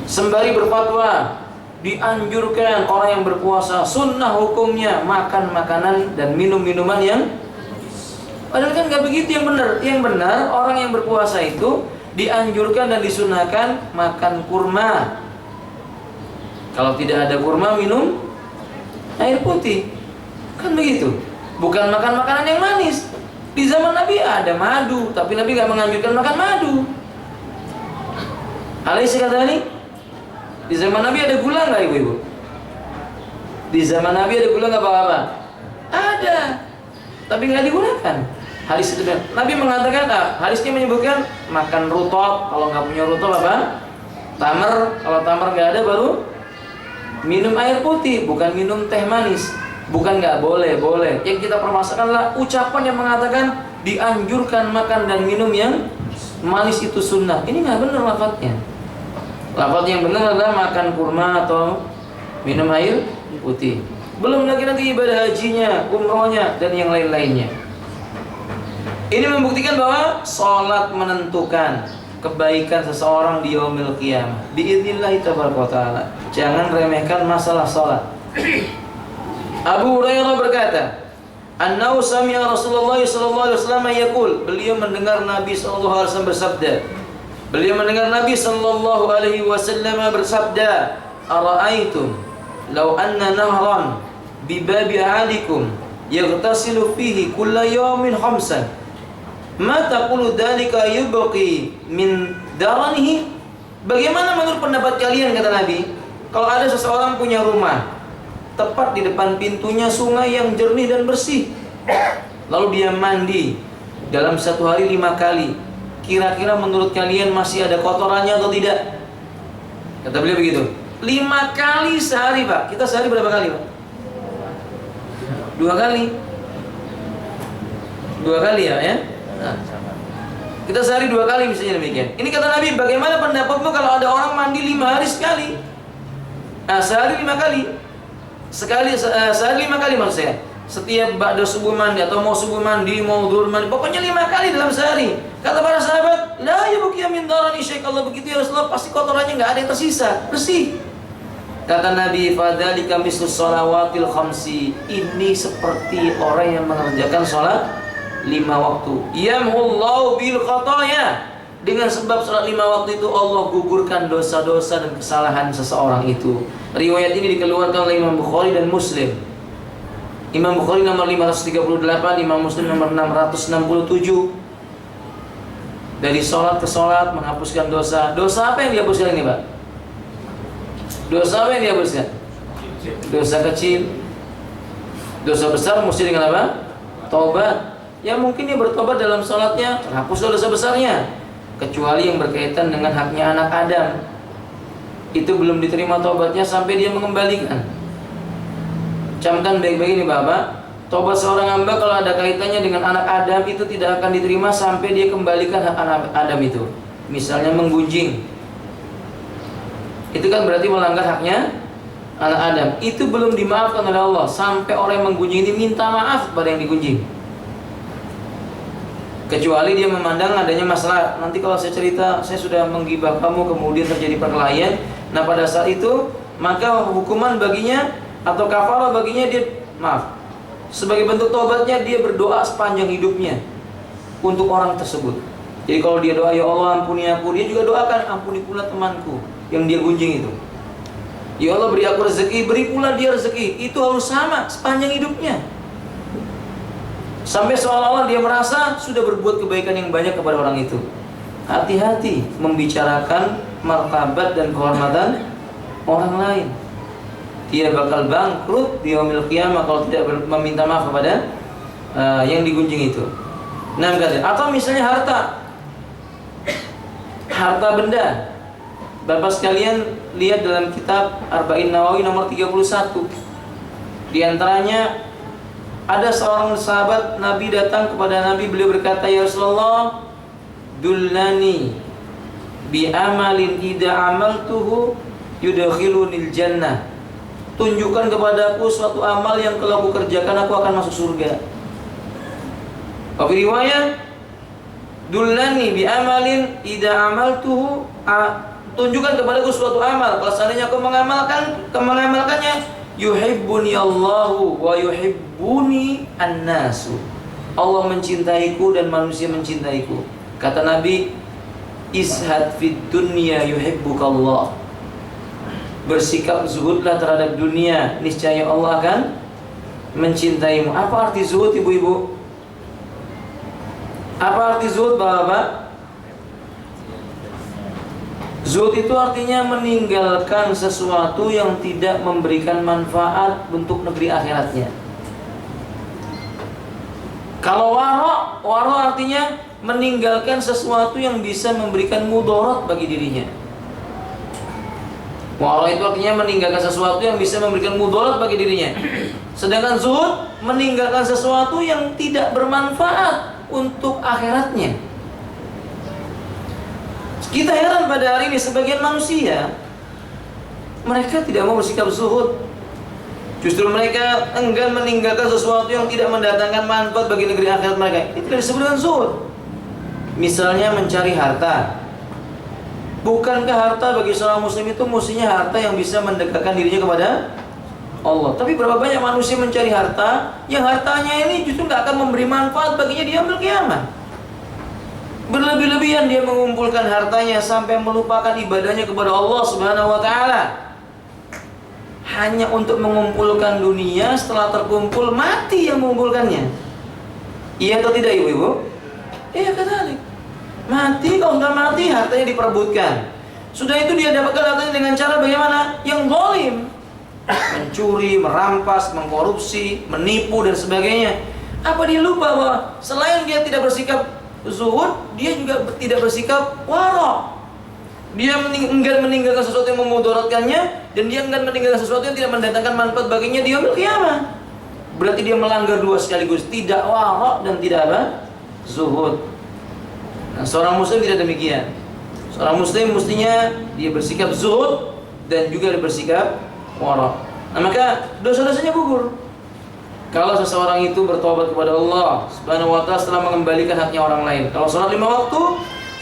[SPEAKER 1] Sembari berfatwa, dianjurkan orang yang berpuasa, sunnah hukumnya makan makanan dan minum minuman yang, padahal kan nggak begitu yang benar. Yang benar orang yang berpuasa itu dianjurkan dan disunahkan makan kurma. Kalau tidak ada kurma, minum air putih. Kan begitu. Bukan makan makanan yang manis. Di zaman Nabi ada madu, tapi Nabi nggak menganjurkan makan madu. Alaihi kata ini, di zaman Nabi ada gula nggak, ibu-ibu? Di zaman Nabi ada gula nggak, apa-apa? Ada, tapi nggak digunakan. Hadis itu, Nabi mengatakan, hadisnya menyebutkan makan rutob. Kalau nggak punya rutob apa? Tamar. Kalau tamar nggak ada, baru minum air putih, bukan minum teh manis. Bukan nggak boleh, boleh. Yang kita permasalahkanlah ucapan yang mengatakan dianjurkan makan dan minum yang manis itu sunnah. Ini nggak benar lafadznya. Lafadz yang benar adalah makan kurma atau minum air putih. Belum lagi nanti ibadah hajinya, umrohnya, dan yang lain-lainnya. Ini membuktikan bahwa sholat menentukan kebaikan seseorang di yaumil qiyamah. Biidznillah tabaraka ta'ala. Jangan remehkan masalah sholat. Abu Hurairah berkata, "Annahu sami'a Rasulullah sallallahu alaihi wasallam yaqul." Beliau mendengar Nabi sallallahu alaihi wasallam bersabda. Beliau mendengar Nabi sallallahu alaihi wasallam bersabda, "Ara'aitum law anna nahran bi babi ahadikum yaghtasilu fihi kulla yawmin khamsan ma taqulu dzalika yubqi min daranihi." Bagaimana menurut pendapat kalian, kata Nabi, kalau ada seseorang punya rumah, tepat di depan pintunya sungai yang jernih dan bersih, lalu dia mandi dalam satu hari 5 kali, kira-kira menurut kalian masih ada kotorannya atau tidak? Kata beliau begitu. 5 kali sehari, Pak. Kita sehari berapa kali, Pak? 2 kali. 2 kali ya, ya? Nah, kita sehari 2 kali misalnya demikian. Ini kata Nabi, bagaimana pendapatmu kalau ada orang mandi 5 hari sekali? Nah, sehari 5 kali. Sehari 5 kali maksud saya. Setiap ba'da subuh mandi atau mau subuh mandi, mau zuhur mandi, pokoknya 5 kali dalam sehari. Kata para sahabat, la yabqiya min darani syai'. Kalau begitu ya Rasulullah, pasti kotorannya enggak ada yang tersisa, bersih. Kata Nabi, fadzalika mislus shalawatil khamsi. Ini seperti orang yang mengerjakan sholat 5 waktu. Yamhullahu bil khataya. Dengan sebab sholat 5 waktu itu Allah gugurkan dosa-dosa dan kesalahan seseorang itu. Riwayat ini dikeluarkan oleh Imam Bukhari dan Muslim. Imam Bukhari nomor 538, Imam Muslim nomor 667. Dari sholat ke sholat menghapuskan dosa. Dosa apa yang dihapuskan ini, Pak? Dosa apa yang dihapuskan? Dosa kecil. Dosa besar mesti dengan apa? Taubat. Ya mungkin dia bertobat dalam sholatnya, terhapus dosa besarnya. Kecuali yang berkaitan dengan haknya anak Adam, itu belum diterima tobatnya sampai dia mengembalikan. Camkan baik-baik ini Bapak, tobat seorang hamba kalau ada kaitannya dengan anak Adam itu tidak akan diterima sampai dia kembalikan hak anak Adam itu. Misalnya menggunjing, itu kan berarti melanggar haknya anak Adam. Itu belum dimaafkan oleh Allah sampai orang yang menggunjing ini minta maaf pada yang digunjing. Kecuali dia memandang adanya masalah, nanti kalau saya cerita saya sudah menggibah kamu kemudian terjadi perkelahian. Nah pada saat itu maka hukuman baginya atau kafarah baginya dia sebagai bentuk tobatnya dia berdoa sepanjang hidupnya untuk orang tersebut. Jadi kalau dia doa ya Allah ampuni aku, dia juga doakan ampuni pula temanku yang dia gunjing itu. Ya Allah beri aku rezeki, beri pula dia rezeki. Itu harus sama sepanjang hidupnya. Sampai seolah-olah dia merasa sudah berbuat kebaikan yang banyak kepada orang itu. Hati-hati membicarakan martabat dan kehormatan orang lain. Dia bakal bangkrut di yaumil qiyamah kalau tidak meminta maaf kepada yang digunjing itu. Nah, atau misalnya harta benda. Bapak sekalian lihat dalam kitab Arba'in Nawawi nomor 31. Di antaranya ada seorang sahabat Nabi datang kepada Nabi, beliau berkata, "Ya Rasulullah, dullani bi amalin idza amaltuhu yudkhilunil jannah." Tunjukkan kepadaku suatu amal yang kalau aku kerjakan aku akan masuk surga. Tapi riwayat, dullani bi amalin idza amaltuhu, tunjukkan kepadaku suatu amal kalau seandainya aku mengamalkannya, yuhibbuni Allahu wa yuhibbuni an-nasu. Allah mencintaiku dan manusia mencintaiku. Kata Nabi, ishad fid dunya yuhibbukallah. Bersikap zuhudlah terhadap dunia, niscaya Allah akan mencintaimu. Apa arti zuhud, ibu-ibu? Apa arti zuhud, bapak-bapak? Zuhud itu artinya meninggalkan sesuatu yang tidak memberikan manfaat untuk negeri akhiratnya. Kalau waro artinya meninggalkan sesuatu yang bisa memberikan mudarat bagi dirinya. Waro itu artinya meninggalkan sesuatu yang bisa memberikan mudarat bagi dirinya. Sedangkan zuhud meninggalkan sesuatu yang tidak bermanfaat untuk akhiratnya. Kita heran pada hari ini sebagian manusia, mereka tidak mau bersikap zuhud. Justru mereka enggan meninggalkan sesuatu yang tidak mendatangkan manfaat bagi negeri akhirat mereka. Ini tidak disebut dengan zuhud. Misalnya mencari harta. Bukankah harta bagi seorang muslim itu mestinya harta yang bisa mendekatkan dirinya kepada Allah? Tapi berapa banyak manusia mencari harta yang hartanya ini justru tidak akan memberi manfaat baginya di yaumil qiyamah. Berlebih-lebihan dia mengumpulkan hartanya sampai melupakan ibadahnya kepada Allah Subhanahu wa taala. Hanya untuk mengumpulkan dunia, setelah terkumpul mati yang mengumpulkannya. Iya atau tidak, ibu-ibu? Iya, kata mati, kalau sudah mati hartanya diperebutkan. Sudah itu dia dapatkan hartanya dengan cara bagaimana? Yang zalim. Mencuri, merampas, mengkorupsi, menipu dan sebagainya. Apa dia lupa bahwa selain dia tidak bersikap zuhud, dia juga tidak bersikap wara. Dia enggan meninggalkan sesuatu yang memudaratkannya, dan dia enggan meninggalkan sesuatu yang tidak mendatangkan manfaat baginya di yaumil qiyamah. Berarti dia melanggar dua sekaligus, tidak wara dan tidak zuhud. Nah, seorang muslim tidak demikian. Seorang muslim mestinya dia bersikap zuhud dan juga bersikap wara. Nah, maka dosa-dosanya gugur kalau seseorang itu bertobat kepada Allah Subhanahu wa taala setelah mengembalikan haknya orang lain. Kalau sholat 5 waktu,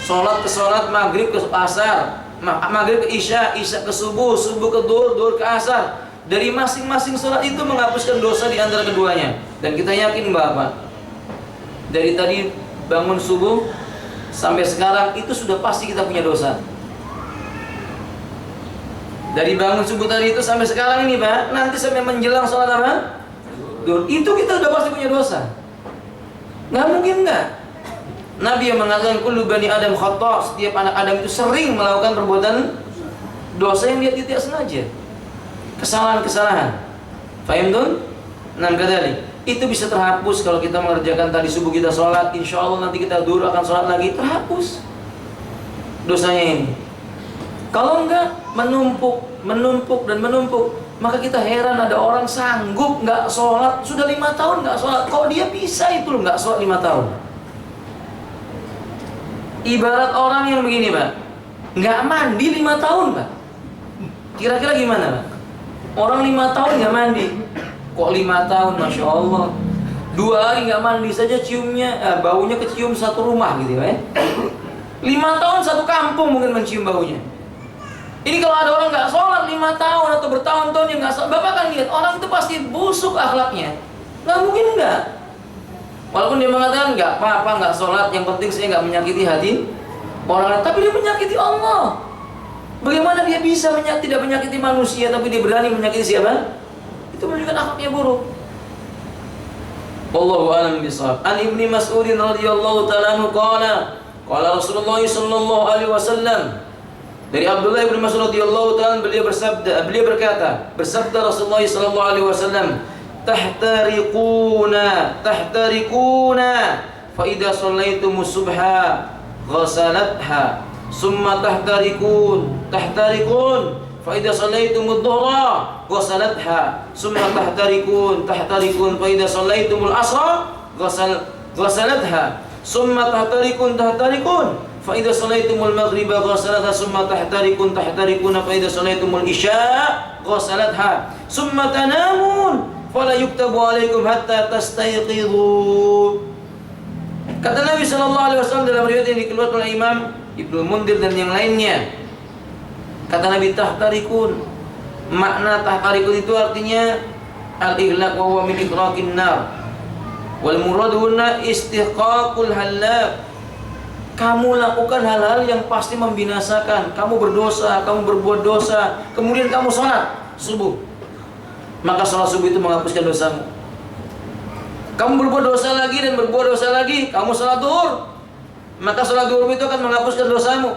[SPEAKER 1] sholat ke sholat, maghrib ke asar, maghrib ke isya, isya ke subuh, subuh ke duhur, duhur ke asar. Dari masing-masing sholat itu menghapuskan dosa di antara keduanya. Dan kita yakin Bapak, dari tadi bangun subuh sampai sekarang itu sudah pasti kita punya dosa. Dari bangun subuh tadi itu sampai sekarang ini Pak, nanti sampai menjelang sholat apa? Itu kita udah pasti punya dosa. Nggak mungkin nggak. Nabi yang mengatakan kullu bani Adam khata', setiap anak Adam itu sering melakukan perbuatan dosa yang dia tidak sengaja, kesalahan-kesalahan. Fahim tuh? Nah, kadali itu bisa terhapus kalau kita mengerjakan tadi subuh kita sholat, insya Allah nanti kita duhur akan sholat lagi, terhapus dosanya ini. Kalau enggak menumpuk dan menumpuk, maka kita heran ada orang sanggup nggak sholat sudah 5 tahun nggak sholat. Kok dia bisa itu loh nggak sholat 5 tahun? Ibarat orang yang begini Pak, nggak mandi 5 tahun Pak. Kira-kira gimana Pak? Orang 5 tahun nggak mandi, kok 5 tahun, Masya Allah. 2 hari nggak mandi saja ciumnya, baunya kecium satu rumah gitu ya. 5 tahun satu kampung mungkin mencium baunya. Ini kalau ada orang nggak sholat 5 tahun atau bertahun-tahun yang nggak sholat, Bapak kan lihat orang itu pasti busuk akhlaknya. Nggak mungkin nggak. Walaupun dia mengatakan nggak apa-apa nggak sholat, yang penting saya nggak menyakiti hati orang lain, tapi dia menyakiti Allah. Bagaimana dia bisa tidak menyakiti manusia, tapi dia berani menyakiti siapa? Itu menunjukkan akhlaknya buruk. Wallahu a'lam bishawab. An Ibnu Mas'ud radhiyallahu ta'ala anhu qala Rasulullah sallallahu alaihi wasallam, dari Abdullah bin Mas'ud radhiyallahu ta'ala beliau berkata, bersabda Rasulullah sallallahu alaihi wasallam, tahtariquna fa idza shallaitumus subha ghasalatha summa tahtarikun fa idza shallaitumud dhuhra ghasalatha summa tahtarikun fa idza shallaitumul asra ghasalatha summa tahtarikun fa idza shallaitumul maghriba ghasalatha summa tahtarikun fa idza shallaitumul isya ghasalatha summa tanamun fala yuktabu alaikum hatta tastayqidhu. Kata Nabi sallallahu alaihi wasallam dalam riwayat yang dikeluarkan oleh Imam Ibnu Mundir dan yang lainnya, kata Nabi tahtarikun, makna tahtarikun itu artinya al-ihlak wa huwa min iqraqin nar wal muraduna istihqaqul halak. Kamu lakukan hal-hal yang pasti membinasakan, kamu berdosa, kamu berbuat dosa, kemudian kamu sholat subuh, maka sholat subuh itu menghapuskan dosamu. Kamu berbuat dosa lagi dan berbuat dosa lagi, kamu sholat duhur, maka sholat duhur itu akan menghapuskan dosamu.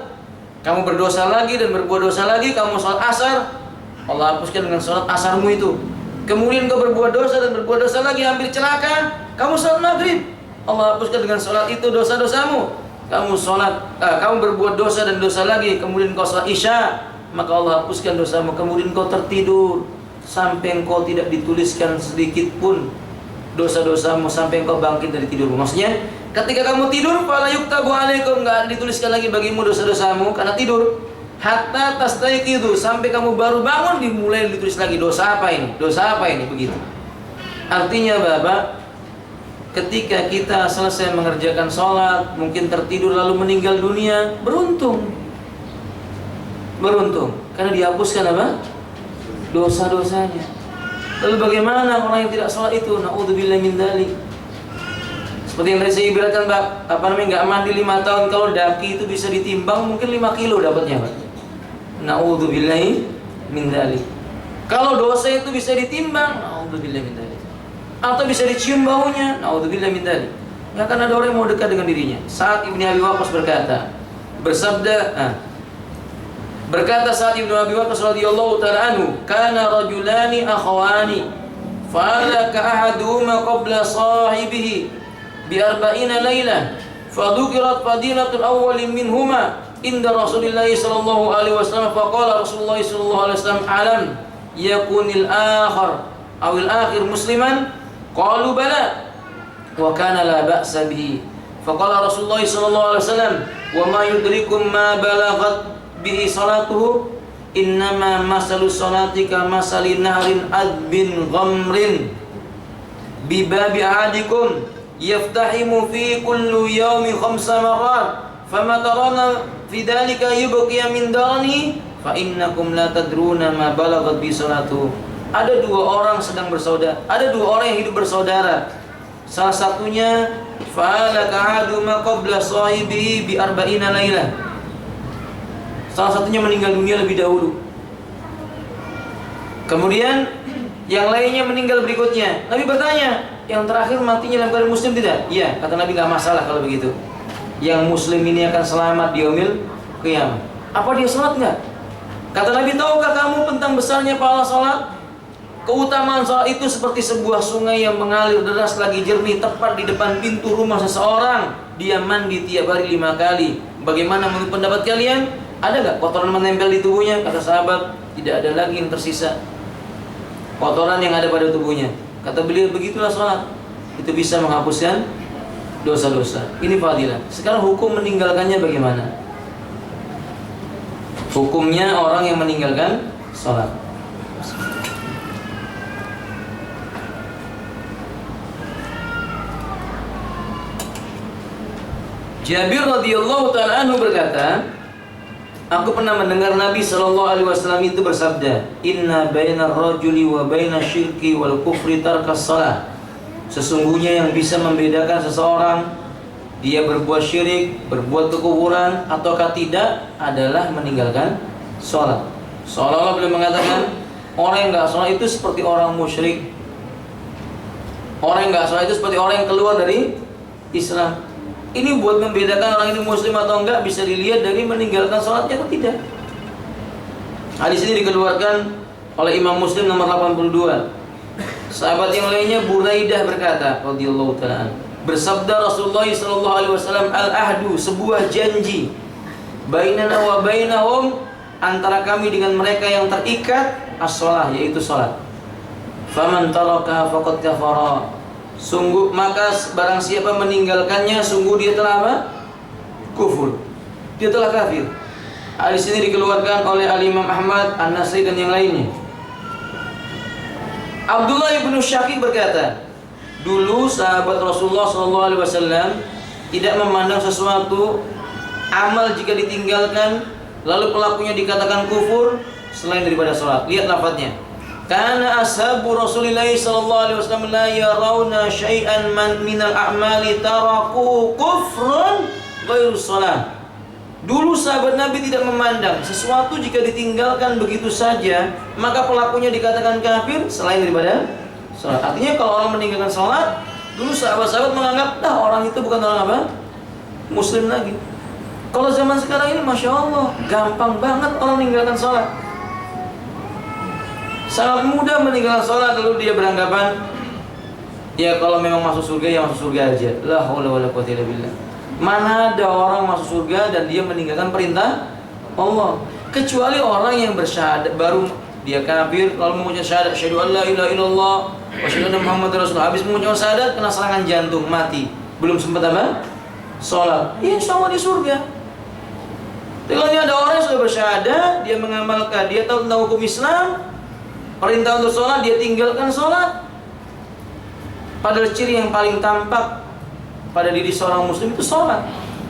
[SPEAKER 1] Kamu berdosa lagi dan berbuat dosa lagi, kamu sholat asar, Allah hapuskan dengan sholat asarmu itu. Kemudian kau berbuat dosa dan berbuat dosa lagi, hampir celaka, kamu sholat maghrib, Allah hapuskan dengan sholat itu dosa-dosamu. Kamu berbuat dosa dan dosa lagi, kemudian kau sholat isya, maka Allah hapuskan dosamu. Kemudian kau tertidur sampai engkau tidak dituliskan sedikit pun dosa-dosamu sampai engkau bangkit dari tidurmu. Maksudnya ketika kamu tidur fala yuktabu alaikum, enggak dituliskan lagi bagimu dosa-dosamu karena tidur. Hatta tastayqidu, sampai kamu baru bangun dimulai ditulis lagi dosa apa ini? Dosa apa ini? Begitu. Artinya Bapak, ketika kita selesai mengerjakan sholat, mungkin tertidur lalu meninggal dunia, beruntung karena dihapuskan apa? Dosa-dosanya. Lalu bagaimana orang yang tidak sholat itu? Na'udzubillah min dzalik. Seperti yang tadi saya ibaratkan, Pak, nggak mandi 5 tahun, kalau daki itu bisa ditimbang mungkin 5 kilo dapatnya, Pak. Na'udzubillah min dzalik. Kalau dosa itu bisa ditimbang, na'udzubillah min dzalik. Atau bisa dicium baunya, na'udzubillah min dzalik. Nggak akan ada orang yang mau dekat dengan dirinya. Sa'ad ibn Abi Waqqas berkata Sa'ad ibn Abi Waqqas radhiyallahu ta'ala anhu, kana rajulani akhawani falaka ahaduhuma qabla sahibihi bi 40 lailah fadhukirat fadilatul awwal minhuma inda Rasulillah sallallahu alaihi wasallam faqala Rasulullah sallallahu alaihi wasallam alam yakunil akhar awil akhir musliman qalu bala wa kana la ba'sa bihi faqala Rasulullah sallallahu alaihi wasallam wa ma yudrikum ma balaghat bihi salatuhu innama masalu salatika masali nahrin adbin ghamrin bibabi ahadikum yaftahimu fi kulli yawmi 5 marrat fama tarana fi dhalika yubqiya min darani fa innakum la tadruna ma balaghat bi salatuhu. Ada 2 orang sedang bersaudara, ada 2 orang yang hidup bersaudara. Salah satunya fa'ala kahaduma qabla sahibihi bi 40 lailah. Salah satunya meninggal dunia lebih dahulu. Kemudian yang lainnya meninggal berikutnya. Nabi bertanya, yang terakhir matinya dalam keadaan muslim tidak? Iya, kata Nabi, nggak masalah kalau begitu. Yang muslim ini akan selamat di yaumil qiyamah. Apa dia sholat nggak? Kata Nabi, tahukah kamu tentang besarnya pahala sholat? Keutamaan sholat itu seperti sebuah sungai yang mengalir deras lagi jernih tepat di depan pintu rumah seseorang. Dia mandi tiap hari 5 kali. Bagaimana menurut pendapat kalian? Ada gak kotoran menempel di tubuhnya? Kata sahabat, tidak ada lagi yang tersisa kotoran yang ada pada tubuhnya. Kata beliau, begitulah sholat, itu bisa menghapuskan dosa-dosa. Ini fadilah. Sekarang hukum meninggalkannya bagaimana? Hukumnya orang yang meninggalkan sholat. Jabir radhiyallahu ta'ala anhu berkata, aku pernah mendengar Nabi SAW itu bersabda, Inna bainar rajuli wa baina syirki wal kufri tarkas salah. Sesungguhnya yang bisa membedakan seseorang dia berbuat syirik, berbuat kekufuran ataukah tidak adalah meninggalkan sholat. Seolah-olah beliau mengatakan orang yang nggak sholat itu seperti orang musyrik. Orang yang nggak sholat itu seperti orang yang keluar dari Islam. Ini buat membedakan orang ini muslim atau enggak bisa dilihat dari meninggalkan sholatnya atau tidak. Hadis ini dikeluarkan oleh Imam Muslim nomor 82. Sahabat yang lainnya Buraidah berkata, radhiyallahu ta'ala, bersabda Rasulullah sallallahu alaihi wasallam, al-ahdu, sebuah janji, bainana wa bainahum, antara kami dengan mereka yang terikat, as-shalah, yaitu salat. Faman taraka faqad kafara. Sungguh maka barang siapa meninggalkannya, sungguh dia telah apa? Kufur. Dia telah kafir. Hadis ini dikeluarkan oleh Al-Imam Ahmad, An-Nasai dan yang lainnya. Abdullah ibnu Syaqiq berkata, dulu sahabat Rasulullah SAW tidak memandang sesuatu amal jika ditinggalkan lalu pelakunya dikatakan kufur selain daripada sholat. Lihat lafadznya. Karena ashabu Rasulillah sallallahu alaihi wasallam la yarawna syai'an minal a'mali taraku kufrun ghairu shalah. Dulu sahabat Nabi tidak memandang sesuatu jika ditinggalkan begitu saja maka pelakunya dikatakan kafir selain daripada salat. Artinya kalau orang meninggalkan salat, dulu sahabat-sahabat menganggap orang itu bukan orang apa? Muslim lagi. Kalau zaman sekarang ini Masya Allah, gampang banget orang meninggalkan salat. Sangat mudah meninggalkan sholat, lalu dia beranggapan ya kalau memang masuk surga ya masuk surga aja. La haula wala quwwata illa billah. Mana ada orang masuk surga dan dia meninggalkan perintah Allah? Kecuali orang yang bersyahadat baru dia kafir lalu mengucapkan syahadat asyhadu an la ilaha illallah wa asyhadu anna muhammadar rasulullah. Habis mengucapkan syahadat kena serangan jantung, mati. Belum sempat apa? Sholat. Ya insyaallah di surga. Tapi kalau ada orang yang sudah bersyahadat, dia mengamalkan, dia tahu tentang hukum Islam, perintah untuk sholat, dia tinggalkan sholat. Padahal ciri yang paling tampak pada diri seorang muslim itu sholat.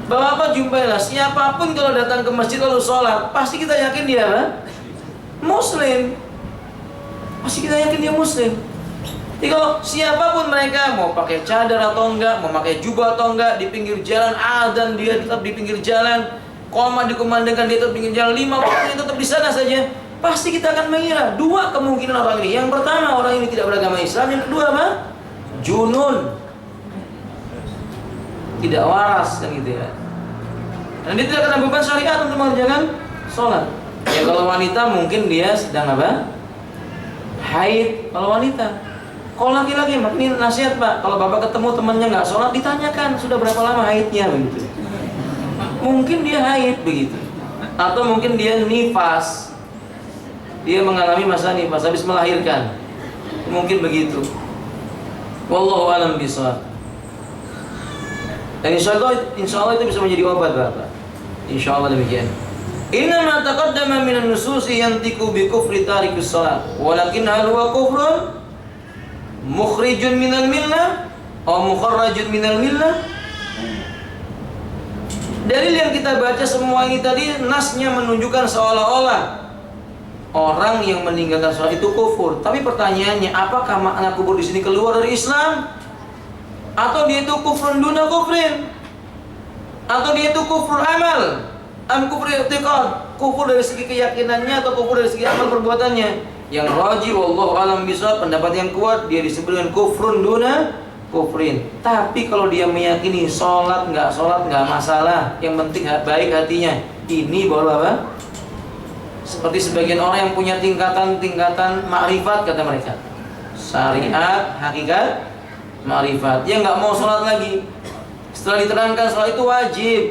[SPEAKER 1] Bapak jumpailah siapapun kalau datang ke masjid lalu sholat, pasti kita yakin dia apa? Muslim. Pasti kita yakin dia muslim. Jadi kalau siapapun mereka, mau pakai cadar atau enggak, mau pakai jubah atau enggak, di pinggir jalan adzan dia tetap di pinggir jalan, qomat dikumandangkan dia tetap di pinggir jalan, 5 waktu tetap di sana saja. Pasti kita akan mengira dua kemungkinan orang ini. Yang pertama, orang ini tidak beragama Islam. Yang kedua apa? Junun, tidak waras kan gitu ya. Dan dia tidak kena beban syariat untuk mengerjakan sholat. Ya kalau wanita mungkin dia sedang apa? Haid. Kalau wanita. Kalau laki-laki, ini nasihat Pak. Kalau bapak ketemu temannya nggak sholat, ditanyakan sudah berapa lama haidnya begitu. Mungkin dia haid begitu. Atau mungkin dia nifas. Dia mengalami masa nifas habis melahirkan. Mungkin begitu. Wallahu a'lam bishawab. Dan insyaallah itu bisa menjadi obat Bapak. Insyaallah demikian. Inna ma taqaddama minan nususi yantiqu bi kufri tarikus shalah. Walakin hal huwa kufrun mukhrijun minal millah atau mukharrajun minal millah? Dalil yang kita baca semua ini tadi nasnya menunjukkan seolah-olah orang yang meninggalkan sholat itu kufur. Tapi pertanyaannya, apakah makna kufur di sini keluar dari Islam? Atau dia itu kufrun duna kufrin? Atau dia itu kufur amal? Kufur i'tiqad? Kufur dari segi keyakinannya atau kufur dari segi amal perbuatannya? Yang rajih wallahu alam bishawab, pendapat yang kuat dia disebut dengan kufrun duna kufrin. Tapi kalau dia meyakini sholat nggak masalah, yang penting baik hatinya, ini baru apa? Seperti sebagian orang yang punya tingkatan makrifat kata mereka, syariat, hakikat, makrifat. Dia nggak mau sholat lagi. Setelah diterangkan sholat itu wajib,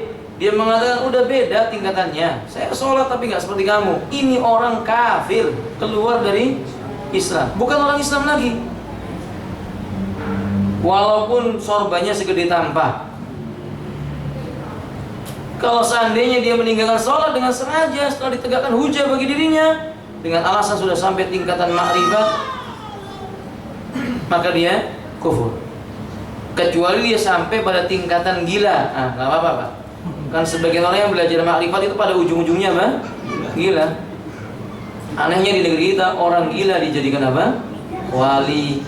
[SPEAKER 1] dia mengatakan udah beda tingkatannya. Saya sholat tapi nggak seperti kamu. Ini orang kafir, keluar dari Islam, bukan orang Islam lagi. Walaupun sorbannya segede tampah. Kalau seandainya dia meninggalkan sholat dengan sengaja setelah ditegakkan hujah bagi dirinya dengan alasan sudah sampai tingkatan makrifat, maka dia kufur. kecuali dia sampai pada tingkatan gila. Ah, nggak apa-apa, Pak. Kan sebagian orang yang belajar makrifat itu pada ujung-ujungnya apa? Gila. Anehnya di negeri kita orang gila dijadikan apa? Wali.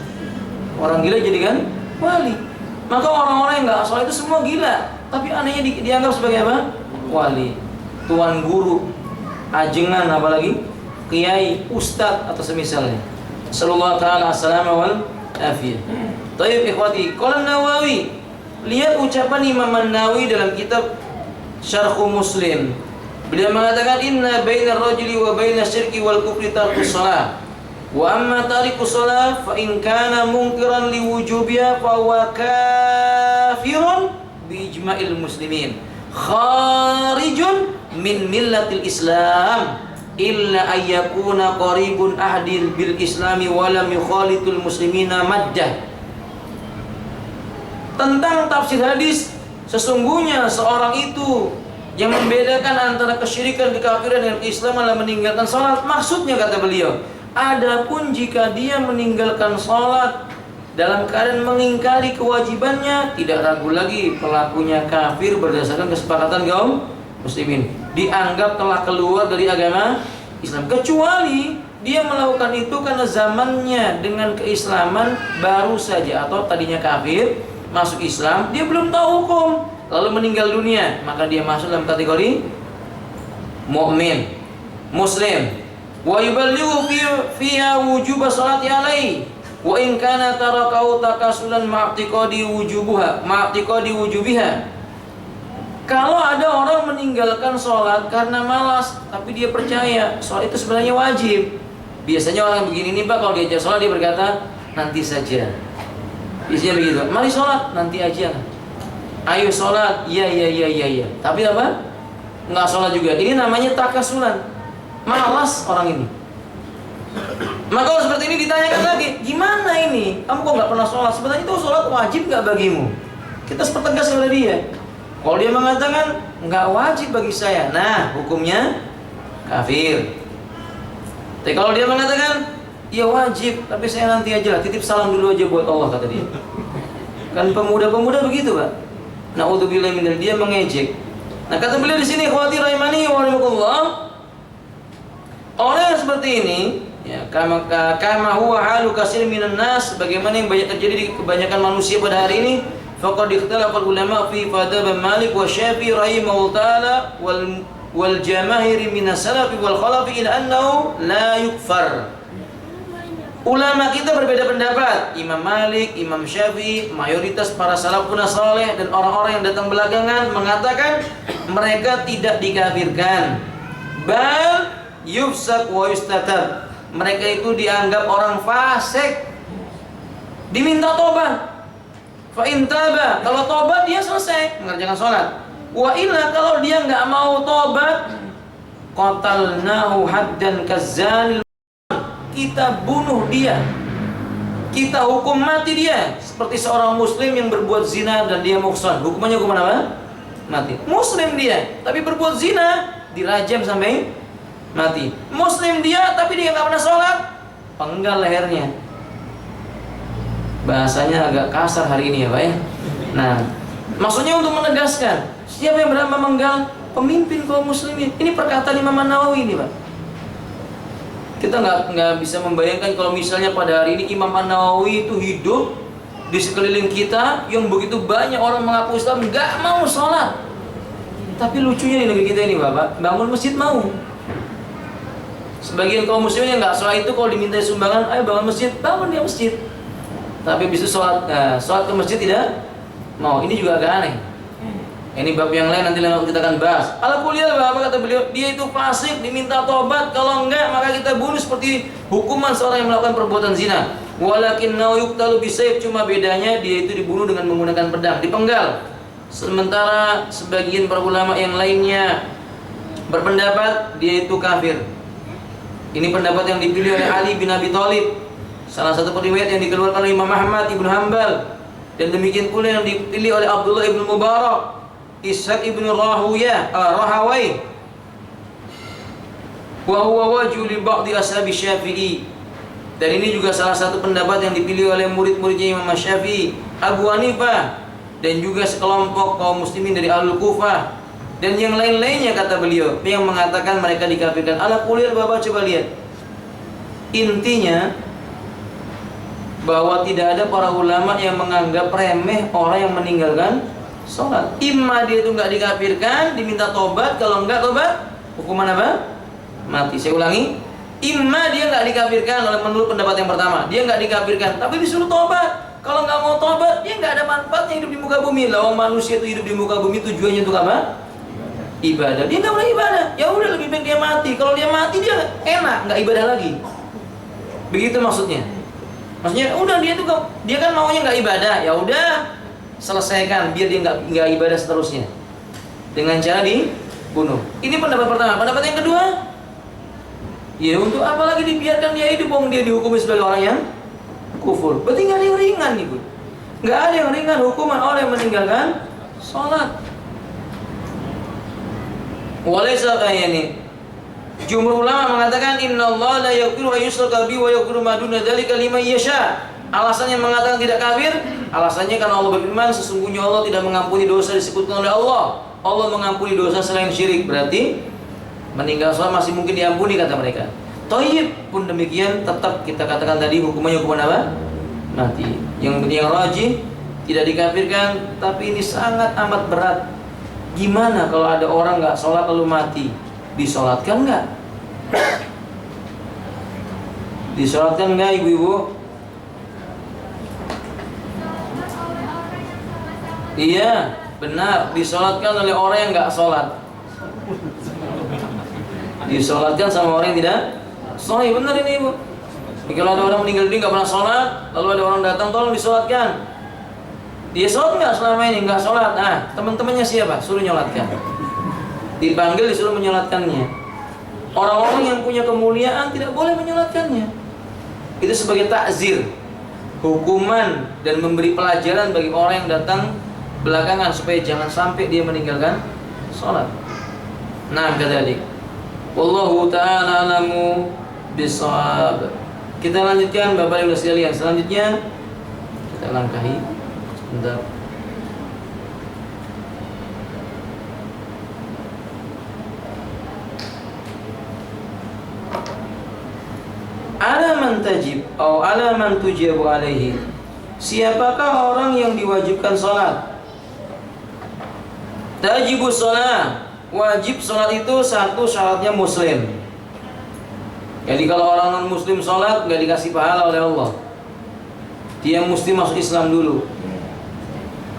[SPEAKER 1] Orang gila dijadikan wali. Maka orang-orang yang nggak sholat itu semua gila, tapi anehnya dianggap sebagai apa? Wali, tuan guru, ajengan, apalagi kiai, ustadz atau semisalnya. Sallallahu taala assalamu wal afiyah. Tayyib ikhwati, qala Nawawi, lihat ucapan Imam Nawawi dalam kitab Syarh Muslim. Beliau mengatakan inna bainar rajuli wa bainas syirki wal kufri tarkus shalah. Wa amma tarikus shalah fa in kana munkiran liwujubiha fa huwa kafirun bi ijma'il muslimin. Kharijun min millatil Islam illa ayyakuna qaribun ahdil bil islami wa lam yukhalitul muslimina maddah. Tentang tafsir hadis, sesungguhnya seorang itu yang membedakan antara kesyirikan, kekafiran dan keislaman adalah meninggalkan sholat. Maksudnya kata beliau, adapun jika dia meninggalkan sholat dalam keadaan mengingkari kewajibannya, tidak ragu lagi pelakunya kafir berdasarkan kesepakatan kaum muslimin, dianggap telah keluar dari agama Islam, kecuali dia melakukan itu karena zamannya dengan keislaman baru saja atau tadinya kafir masuk Islam, dia belum tahu hukum lalu meninggal dunia, maka dia masuk dalam kategori mukmin muslim. Wa yuballighu fiha wujub sholati alaihi wa in kana tarakau takasulan ma'tiqadi wujubiha. Kalau ada orang meninggalkan sholat karena malas, tapi dia percaya sholat itu sebenarnya wajib. Biasanya orang begini nih Pak, kalau diajar sholat dia berkata nanti saja. Biasanya begitu, mari sholat, nanti aja. Ayo sholat, iya. Tapi apa? Nggak sholat juga. Ini namanya takasulan, malas orang ini. Maka kalau seperti ini ditanyakan lagi, gimana ini? Kamu kok nggak pernah sholat? Sebenarnya itu sholat wajib nggak bagimu? Kita sepertegas kepada dia. Kalau dia mengatakan nggak wajib bagi saya, nah hukumnya kafir. Tapi kalau dia mengatakan ya wajib, tapi saya nanti aja lah, titip salam dulu aja buat Allah, kata dia. Kan pemuda-pemuda begitu Pak. Na'udzubillah minal, dia mengejek. Nah kata beliau di sini, khawatir rahimani wa rahimakumullah, orang yang seperti ini, ya kama huwa halu katsir minan nas, bagaimana yang banyak terjadi di kebanyakan manusia pada hari ini. Faqad ikhtalafa ulama fi madhhab Malik wa Syafi'i rahimahullah ta'ala wal jamaahir min as-salaf wal khalaf ila annahu la yukfar. Ulama kita berbeda pendapat. Imam Malik, Imam Syafi'i, mayoritas para salafun saleh dan orang-orang yang datang belakangan mengatakan mereka tidak dikafirkan. Bal yufsak wa yustatab. Mereka itu dianggap orang fasik, diminta tobat. Fa in taba, kalau tobat dia selesai mengerjakan sholat. Wa illa, kalau dia nggak mau tobat, qatalnahu haddan kazzanil, kita bunuh dia, kita hukum mati dia seperti seorang muslim yang berbuat zina dan dia muhsan. Hukumannya hukuman apa? Mati. Muslim dia tapi berbuat zina, dirajam sampai mati. Muslim dia tapi dia nggak pernah sholat, penggal lehernya. Bahasanya agak kasar hari ini ya Pak ya. Nah, maksudnya untuk menegaskan siapa yang berhak memenggal pemimpin kaum muslimin. Ini perkataan Imam Nawawi ini Pak. Kita nggak bisa membayangkan kalau misalnya pada hari ini Imam Nawawi itu hidup di sekeliling kita yang begitu banyak orang mengaku Islam nggak mau sholat. Tapi lucunya di negeri kita ini Bapak, bangun masjid mau. Sebagian kaum muslimin yang nggak sholat itu kalau diminta sumbangan, ayo bangun masjid, bangun dia masjid. Tapi bisa sholat ke masjid tidak mau. Ini juga agak aneh. Ini bab yang lain, nanti kita akan bahas. Ala kuliah Bapak, kata beliau, dia itu fasik, diminta tobat. Kalau enggak maka kita bunuh seperti hukuman seorang yang melakukan perbuatan zina. Walakinnahu yuqtalu bisayf, cuma bedanya dia itu dibunuh dengan menggunakan pedang, dipenggal. Sementara sebagian para ulama yang lainnya berpendapat dia itu kafir. Ini pendapat yang dipilih oleh Ali bin Abi Thalib, salah satu periwayat yang dikeluarkan oleh Imam Ahmad Ibnu Hanbal, dan demikian pula yang dipilih oleh Abdullah ibnu Mubarak, Ishaq ibnu Rahawai, wa huwa wajhu li ba'di ashabi Syafi'i. Dan ini juga salah satu pendapat yang dipilih oleh murid-muridnya Imam Syafi'i. Abu Hanifah, dan juga sekelompok kaum muslimin dari Ahlul Kufah, dan yang lain-lainnya kata beliau yang mengatakan mereka dikafirkan. Ala kuliah Bapak coba lihat. Intinya bahwa tidak ada para ulama yang menganggap remeh orang yang meninggalkan sholat. Imma dia itu nggak dikafirkan, diminta tobat, kalau nggak tobat, hukuman apa? Mati. Saya ulangi, imma dia nggak dikafirkan oleh menurut pendapat yang pertama, dia nggak dikafirkan, tapi disuruh tobat. Kalau nggak mau tobat, dia nggak ada manfaatnya hidup di muka bumi. Lawan manusia itu hidup di muka bumi tujuannya untuk apa? Ibadah. Dia nggak boleh ibadah. Ya udah, lebih baik dia mati. Kalau dia mati dia enak, nggak ibadah lagi. Begitu maksudnya. Maksudnya udah dia kan maunya nggak ibadah. Ya udah, selesaikan biar dia nggak ibadah seterusnya dengan cara dibunuh. Ini pendapat pertama. Pendapat yang kedua, ya untuk apa lagi dibiarkan dia hidup? Wong dia dihukumi sebagai orang yang kufur. Berarti nggak ada yang ringan nih, Bu. Nggak ada yang ringan hukuman orang yang meninggalkan sholat. Walaysa kayani. Jumhur ulama mengatakan innallaha la yaghfiru an yushraka bihi wa yaghfiru ma duna dzalika liman yasha. Alasannya mengatakan tidak kafir, alasannya karena Allah berfirman sesungguhnya Allah tidak mengampuni dosa disebutkan oleh Allah. Allah mengampuni dosa selain syirik. Berarti meninggal sholat masih mungkin diampuni kata mereka. Thayyib pun demikian tetap kita katakan tadi hukumannya hukuman apa? Mati. Yang rajih tidak dikafirkan, tapi ini sangat amat berat. Gimana kalau ada orang nggak sholat lalu mati? Disolatkan nggak? Disolatkan nggak ibu-ibu? Iya, benar. Disolatkan oleh orang yang nggak sholat. Disolatkan sama orang yang tidak sholat. Benar ini ibu. Kalau ada orang meninggal dunia nggak pernah sholat, lalu ada orang datang, tolong disolatkan. Dia sholat nggak selama ini? Nggak sholat. Nah, teman-temannya siapa? Suruh nyolatkan. Dipanggil disuruh menyolatkannya. Orang-orang yang punya kemuliaan tidak boleh menyolatkannya. Itu sebagai takzir, hukuman dan memberi pelajaran bagi orang yang datang belakangan supaya jangan sampai dia meninggalkan sholat. Nah, kadzalik. Wallahu ta'ala alamu bisawab. Kita lanjutkan Bapak Ibu sekalian. Selanjutnya kita langkahi sebentar. Ala man tajib atau ala man tujabu alaihi. Siapakah orang yang diwajibkan salat? Tajibus salat. Wajib salat itu satu syaratnya muslim. Jadi kalau orang non muslim salat nggak dikasih pahala oleh Allah. Dia mesti masuk Islam dulu.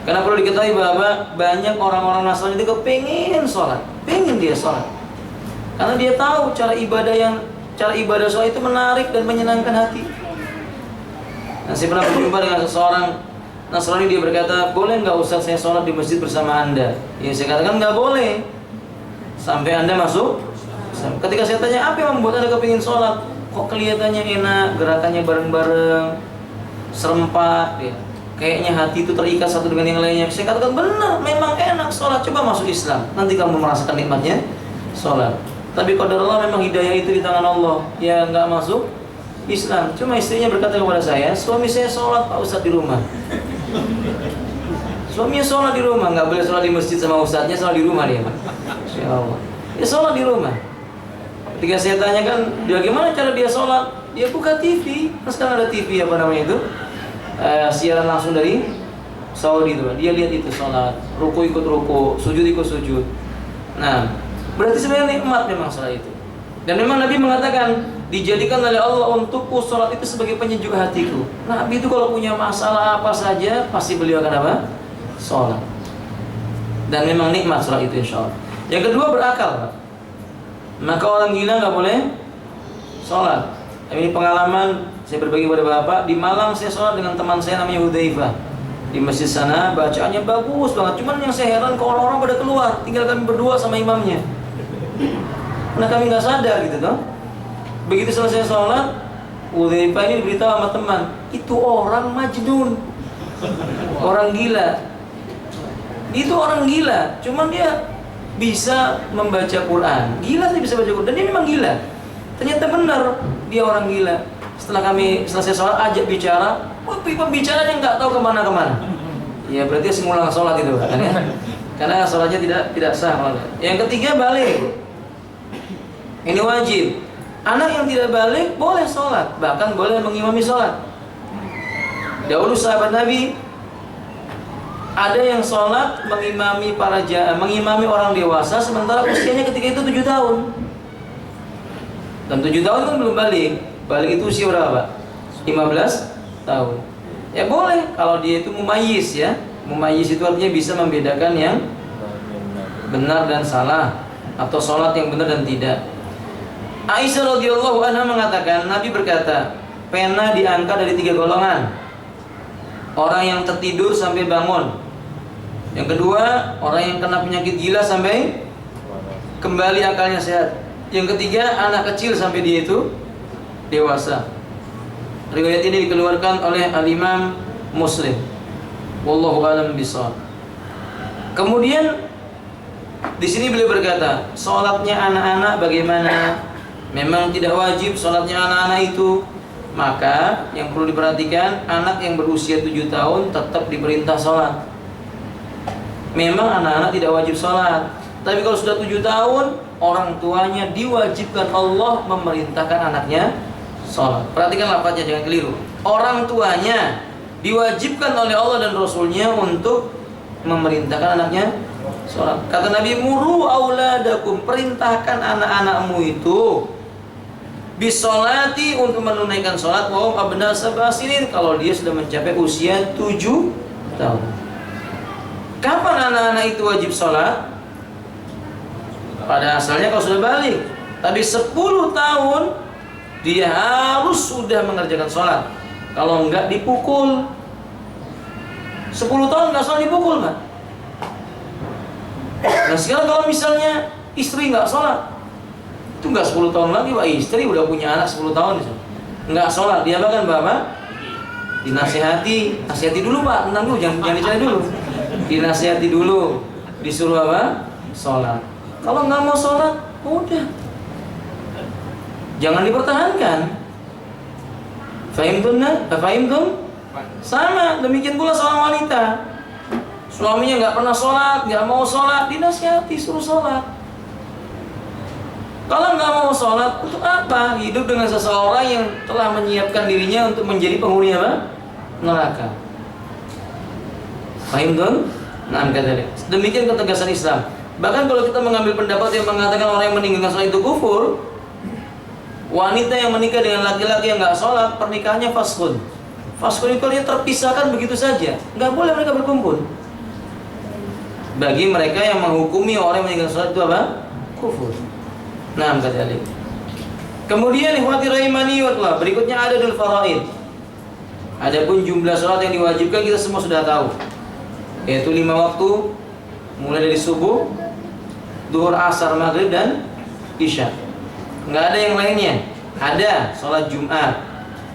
[SPEAKER 1] Karena perlu diketahui bahwa banyak orang-orang Nasrani itu kepingin salat, pengen dia salat. Karena dia tahu cara ibadah sholat itu menarik dan menyenangkan hati. Nah, saya pernah berjumpa dengan seseorang Nasrani, dia berkata, boleh nggak Ustaz saya sholat di masjid bersama Anda? Ya saya katakan nggak boleh sampai Anda masuk. Ketika saya tanya apa yang membuat Anda kepingin sholat, kok kelihatannya enak, gerakannya bareng-bareng, serempak, ya. Kayaknya hati itu terikat satu dengan yang lainnya. Saya katakan benar, memang enak sholat. Coba masuk Islam, nanti kamu merasakan nikmatnya sholat. Tapi qadar Allah memang hidayah itu di tangan Allah. Ya nggak masuk Islam. Cuma istrinya berkata kepada saya, suami saya sholat Pak Ustadz di rumah. Suaminya sholat di rumah, nggak boleh sholat di masjid sama ustadznya, sholat di rumah dia. Insya Allah. Dia sholat di rumah. Ketika saya tanyakan, dia gimana cara dia sholat? Dia buka TV. Nah, sekarang ada TV apa namanya itu? Siaran langsung dari Saudi itu. Dia lihat itu sholat, ruku ikut ruku, sujud ikut sujud. Nah, berarti sebenarnya nikmat memang sholat itu. Dan memang Nabi mengatakan dijadikan oleh Allah untukku sholat itu sebagai penyejuk hatiku. Nabi itu kalau punya masalah apa saja pasti beliau akan apa? Sholat. Dan memang nikmat sholat itu insya Allah. Yang kedua berakal, Pak. Maka orang gila nggak boleh sholat. Ini pengalaman saya berbagi pada Bapak. Di Malang saya sholat dengan teman saya namanya Hudzaifah. Di masjid sana bacaannya bagus banget. Cuman yang saya heran kalau orang-orang pada keluar, tinggal kami berdua sama imamnya. Karena kami nggak sadar gitu toh. Begitu selesai sholat, Hudzaifah ini diberitahu sama teman, itu orang majnun, orang gila. Itu orang gila, cuman dia bisa membaca Quran. Gila sih bisa baca Quran, dan dia memang gila. Ternyata benar dia orang gila. Setelah kami selesai sholat, ajak bicara, Pembicaranya nggak tahu kemana-kemana. Ya berarti harus ngulang sholat itu kan ya. Karena sholatnya tidak sah. Yang ketiga balik. Ini wajib. Anak yang tidak balik boleh sholat, bahkan boleh mengimami sholat. Dahulu sahabat Nabi ada yang sholat mengimami orang dewasa sementara usianya ketika itu 7 tahun. Dan 7 tahun kan belum balik. Balik itu usia berapa? 15 tahun. Ya boleh kalau dia itu mumayyiz ya. Mumayyiz itu artinya bisa membedakan yang benar dan salah atau sholat yang benar dan tidak. Aisyah radhiyallahu anha mengatakan, Nabi berkata, pena diangkat dari 3 golongan. Orang yang tertidur sampai bangun. Yang kedua, orang yang kena penyakit gila sampai kembali akalnya sehat. Yang ketiga, anak kecil sampai dia itu dewasa. Riwayat ini dikeluarkan oleh Al-Imam Muslim. Wallahu a'lam bishawab. Kemudian di sini beliau berkata, sholatnya anak-anak bagaimana? Memang tidak wajib sholatnya anak-anak itu. Maka yang perlu diperhatikan, anak yang berusia 7 tahun tetap diperintah sholat. Memang anak-anak tidak wajib sholat, tapi kalau sudah 7 tahun, orang tuanya diwajibkan Allah memerintahkan anaknya sholat. Perhatikan lafaznya, jangan keliru. Orang tuanya diwajibkan oleh Allah dan Rasulnya untuk memerintahkan anaknya sholat. Kata Nabi, muru auladakum, perintahkan anak-anakmu itu bisolati, untuk menunaikan sholat, wahum abna sabasinin, kalau dia sudah mencapai usia 7 tahun. Kapan anak-anak itu wajib sholat? Pada asalnya kalau sudah balik. Tapi 10 tahun dia harus sudah mengerjakan sholat. Kalau enggak dipukul. 10 tahun enggak sholat dipukul kan? Nah sekarang kalau misalnya istri enggak sholat, itu enggak 10 tahun lagi, Pak, istri udah punya anak 10 tahun enggak sholat, dia bahkan Bapak dinasihati, nasihati dulu Pak, tenang dulu, jangan dicari dulu. Dinasihati dulu, disuruh apa? Sholat. Kalau nggak mau sholat, udah, jangan dipertahankan. Fahimtum? Sama, demikian pula seorang wanita. Suaminya nggak pernah sholat, nggak mau sholat, dinasihati, suruh sholat. Kalau nggak mau sholat, untuk apa hidup dengan seseorang yang telah menyiapkan dirinya untuk menjadi penghuni apa? Neraka. Paham kan? Nah, demikian ketegasan Islam. Bahkan kalau kita mengambil pendapat yang mengatakan orang yang meninggalkan sholat itu kufur, wanita yang menikah dengan laki-laki yang nggak sholat, pernikahannya faskhun. Faskhun itu dia terpisahkan begitu saja, nggak boleh mereka berkumpul. Bagi mereka yang menghukumi orang yang meninggalkan sholat itu apa? Kufur. Nah, kata Ali. Kemudian ikhwati rahimani wa Allah, berikutnya adadul faraid. Adapun jumlah sholat yang diwajibkan kita semua sudah tahu, yaitu 5 waktu, mulai dari subuh, duhur, asar, maghrib, dan isya. Nggak ada yang lainnya. Ada sholat Jumat,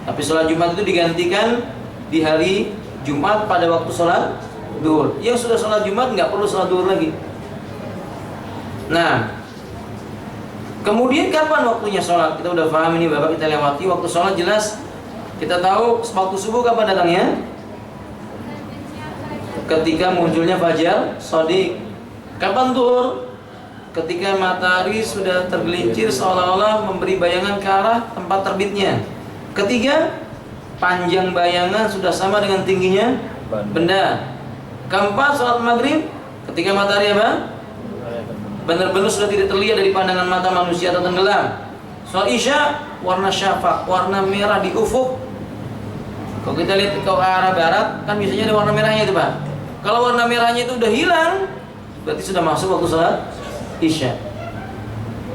[SPEAKER 1] tapi sholat Jumat itu digantikan di hari Jumat pada waktu sholat duhur. Yang sudah sholat Jumat nggak perlu sholat duhur lagi. Nah, kemudian kapan waktunya sholat? Kita udah paham ini Bapak, kita lewati. Waktu sholat jelas, kita tahu waktu subuh kapan datangnya? Ketika munculnya fajar shadiq. Kapan duhur? Ketika matahari sudah tergelincir seolah-olah memberi bayangan ke arah tempat terbitnya. Ketiga, panjang bayangan sudah sama dengan tingginya benda. Keempat, sholat maghrib ketika matahari apa? Benar-benar sudah tidak terlihat dari pandangan mata manusia atau tenggelam. Sholat isya, warna syafaq, warna merah di ufuk. Kalau kita lihat ke arah barat, kan biasanya ada warna merahnya itu Pak. Kalau warna merahnya itu udah hilang, berarti sudah masuk waktu sholat isya.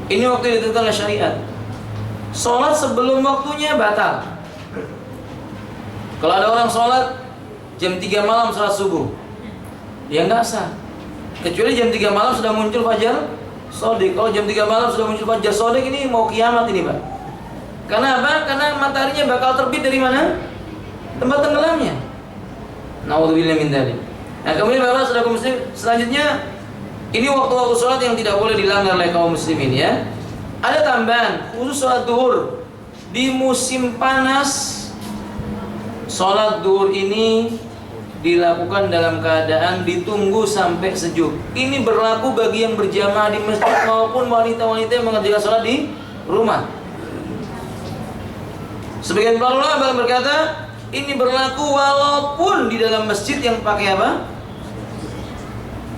[SPEAKER 1] Ini waktu yang ditentukan oleh syariat. Sholat sebelum waktunya batal. Kalau ada orang sholat jam 3 malam sholat subuh, ya nggak sah. Kecuali jam 3 malam sudah muncul fajar shadiq. Kalau jam 3 malam sudah muncul fajar shadiq, ini mau kiamat ini Pak. Karena apa? Karena mataharinya bakal terbit dari mana? Tempat tenggelamnya. Nauzubillah min dzalik. Nah, kemudian Bapak saudara muslim, selanjutnya ini waktu-waktu sholat yang tidak boleh dilanggar oleh kaum muslimin ya. Ada tambahan khusus sholat duhur di musim panas sholat duhur ini dilakukan dalam keadaan ditunggu sampai sejuk. Ini berlaku bagi yang berjamaah di masjid maupun wanita-wanita yang mengerjakan sholat di rumah. Sebagian para ulama berkata ini berlaku walaupun di dalam masjid yang pakai apa?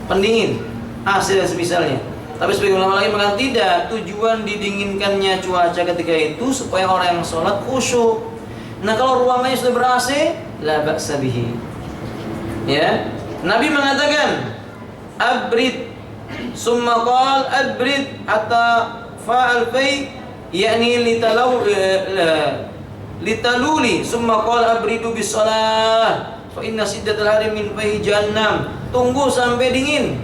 [SPEAKER 1] Pendingin, AC dan semisalnya. Tapi sebagian ulama lain mengatakan tidak, tujuan didinginkannya cuaca ketika itu supaya orang yang sholat khusyuk. Nah kalau ruangannya sudah ber-AC, la ba'sa bihi. Ya, Nabi mengatakan abrid, summa qal abrid hatta fa'al fay, yakni litaluli, summa qal abridu bis shalah fa inna siddatal hari min fayhi jahannam. Tunggu sampai dingin.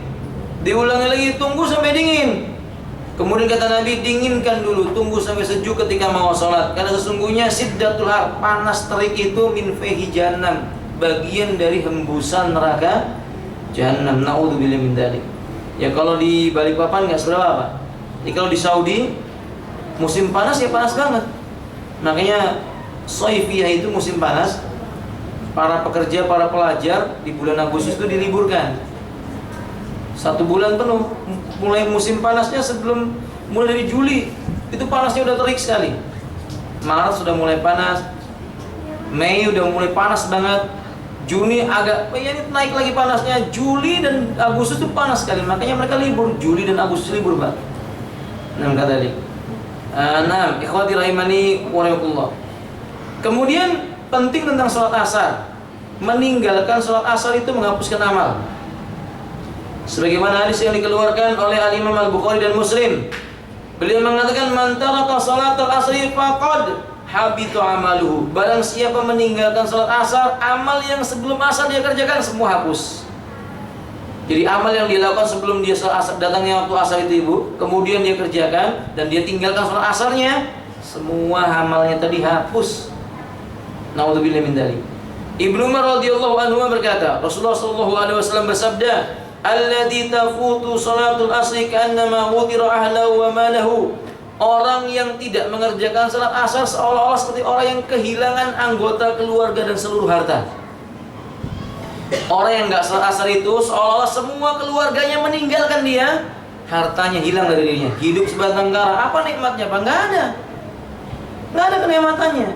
[SPEAKER 1] Diulangi lagi, tunggu sampai dingin. Kemudian kata Nabi, dinginkan dulu, tunggu sampai sejuk ketika mau sholat. Karena sesungguhnya siddatul har, panas terik itu min fayhi jahannam, bagian dari hembusan neraka jahannam. Naudzubillah min dzalik. Ya kalau di Balikpapan nggak seberapa Pak. Jadi kalau di Saudi musim panas ya panas banget. Makanya Soifiyah itu musim panas. Para pekerja, para pelajar di bulan Agustus itu diliburkan 1 bulan penuh. Mulai musim panasnya mulai dari Juli itu panasnya udah terik sekali. Maret sudah mulai panas, Mei udah mulai panas banget, Juni agak ini naik lagi panasnya, Juli dan Agustus itu panas sekali. Makanya mereka libur, Juli dan Agustus libur Pak. Nah kata tadi. Nah, ikhwati rahimani wa rahimakumullah. Kemudian penting tentang sholat asar. Meninggalkan sholat asar itu menghapuskan amal. Sebagaimana hadis yang dikeluarkan oleh Al-Imam Al-Bukhari dan Muslim. Beliau mengatakan man taraka shalatal asri faqad habitu amaluhu. Barang siapa meninggalkan sholat asar, amal yang sebelum asar dia kerjakan semua hapus. Jadi amal yang dilakukan sebelum dia sholat asar, datangnya waktu asar itu ibu, kemudian dia kerjakan dan dia tinggalkan sholat asarnya, semua amalnya tadi hapus. Naudzubillah min dzalik. Ibnu Umar radhiyallahu anhu berkata, Rasulullah sallallahu alaihi wasallam bersabda, "Alladzi tafutu salatul asri ka'annama wutira ahlahu wa malahu." Orang yang tidak mengerjakan salat asar seolah-olah seperti orang yang kehilangan anggota keluarga dan seluruh harta. Orang yang enggak salat asar itu seolah-olah semua keluarganya meninggalkan dia, hartanya hilang dari dirinya, hidup sebatang kara. Apa nikmatnya? Pak? Enggak ada. Enggak ada kenikmatannya.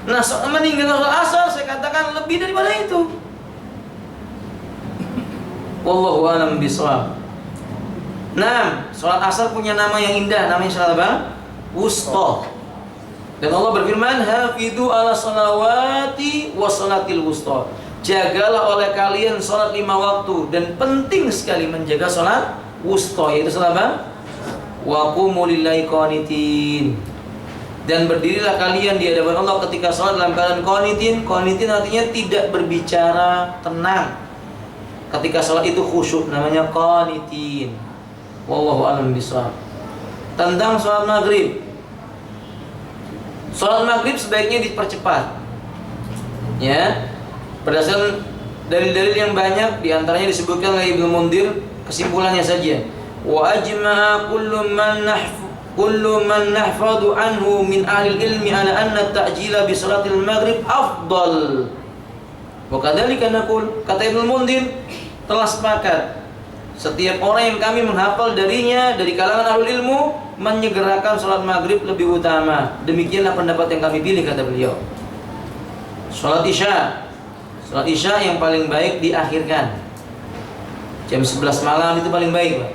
[SPEAKER 1] Nah, meninggalkan salat asar saya katakan lebih daripada itu. Wallahu a'lam bishawab. Nah, salat asar punya nama yang indah, namanya salat apa? Wusta. Dan Allah berfirman, "Hafidu 'ala shalawati wa salatil wusta." Jagalah oleh kalian salat 5 waktu, dan penting sekali menjaga salat wusta, yaitu salat apa? Wa qumu lillahi qanitin. Dan berdirilah kalian di hadapan Allah ketika salat dalam keadaan qanitin. Qanitin artinya tidak berbicara, tenang. Ketika salat itu khusyuk, namanya qanitin. Wallahu a'lam bishawab. Tentang salat maghrib. Salat maghrib sebaiknya dipercepat. Ya. Berdasarkan dalil-dalil yang banyak, diantaranya disebutkan oleh Ibnu Mundir, kesimpulannya saja. Wa ajma'a kullu man nahfadu anhu min ahli ilmi ala anna ta'jila bi salatil maghrib afdal. Wa kadzalika naqul, kata Ibnu Mundir, telah sepakat setiap orang yang kami menghafal darinya dari kalangan ahli ilmu menyegerakan salat maghrib lebih utama. Demikianlah pendapat yang kami pilih, kata beliau. Salat Isya yang paling baik diakhirkan jam 11 malam, itu paling baik Pak.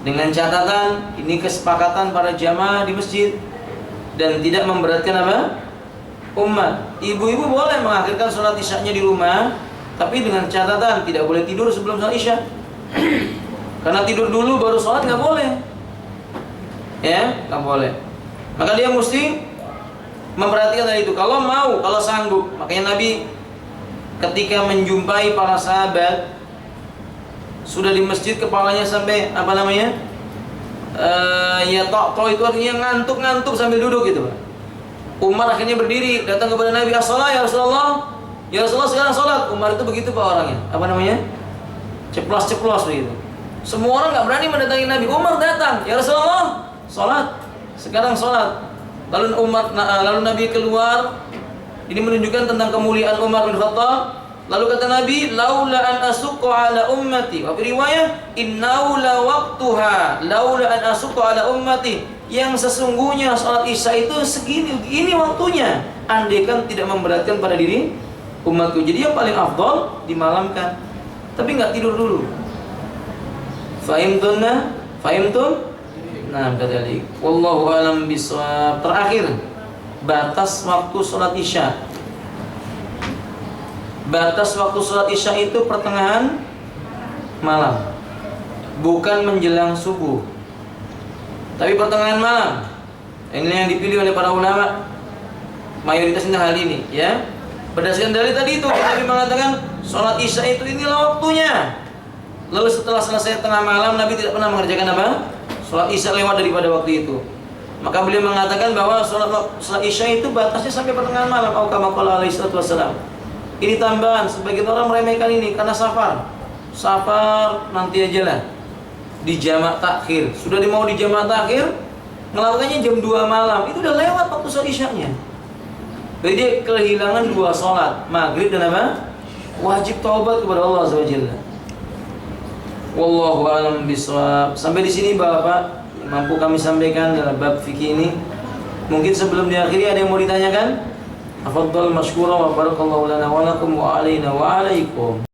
[SPEAKER 1] Dengan catatan ini kesepakatan para jamaah di masjid dan tidak memberatkan apa? Umat. Ibu-ibu boleh mengakhirkan sholat Isya-nya di rumah, tapi dengan catatan tidak boleh tidur sebelum sholat Isya. Karena tidur dulu baru sholat nggak boleh. Ya, nggak boleh. Maka dia mesti memperhatikan dari itu. Kalau sanggup. Makanya Nabi ketika menjumpai para sahabat sudah di masjid, kepalanya sampai ya tok itu artinya ngantuk sambil duduk gitu Pak. Umar akhirnya berdiri datang kepada Nabi, "As-shalah ya Rasulullah." "Ya Rasulullah, sekarang sholat." Umar itu begitu Pak orangnya. Ceplos begitu. Semua orang nggak berani mendatangi Nabi. Umar datang, "Ya Rasulullah, sholat." Sekarang sholat. Lalu Nabi keluar, Ini menunjukkan tentang kemuliaan Umar bin Khattab. Lalu kata Nabi, laula an asuqqa ala ummati. Wa fi riwayah, innahu la waqtuha, laula an asuqqa ala ummati. Yang sesungguhnya salat Isya itu segini, ini waktunya. Andaikan tidak memberatkan pada diri umatku. Jadi yang paling afdal dimalamkan. Tapi nggak tidur dulu. Fahimtunna? Fahimtun? Nah, kadzalik. Wallahu alam bisawab. Terakhir, batas waktu salat Isya. Batas waktu salat Isya itu pertengahan malam, bukan menjelang subuh, tapi pertengahan malam. Ini yang dipilih oleh para ulama, mayoritasnya hal ini, ya. Berdasarkan dari tadi itu, Nabi mengatakan salat Isya itu inilah waktunya. Lalu setelah selesai tengah malam, Nabi tidak pernah mengerjakan apa? Salat Isya lewat daripada waktu itu. Maka beliau mengatakan bahwa salat Isya itu batasnya sampai pertengahan malam. Atau kama qala alaihi salatu wassalam. Ini tambahan, sebagian orang meremehkan ini karena safar. Safar nanti aja lah. Di jamak takhir. Sudah mau di jamak takhir, melakukannya jam 2 malam. Itu udah lewat waktu salat Isyanya. Jadi dia kehilangan 2 salat, maghrib dan apa? Wajib taubat kepada Allah SWT. Wallahu a'lam bishawab. Sampai di sini Bapak mampu kami sampaikan dalam bab fikih ini. Mungkin sebelum diakhiri ada yang mau ditanyakan? Afdal masykura wa barakallahu lana wa lakum wa alaina wa alaikum.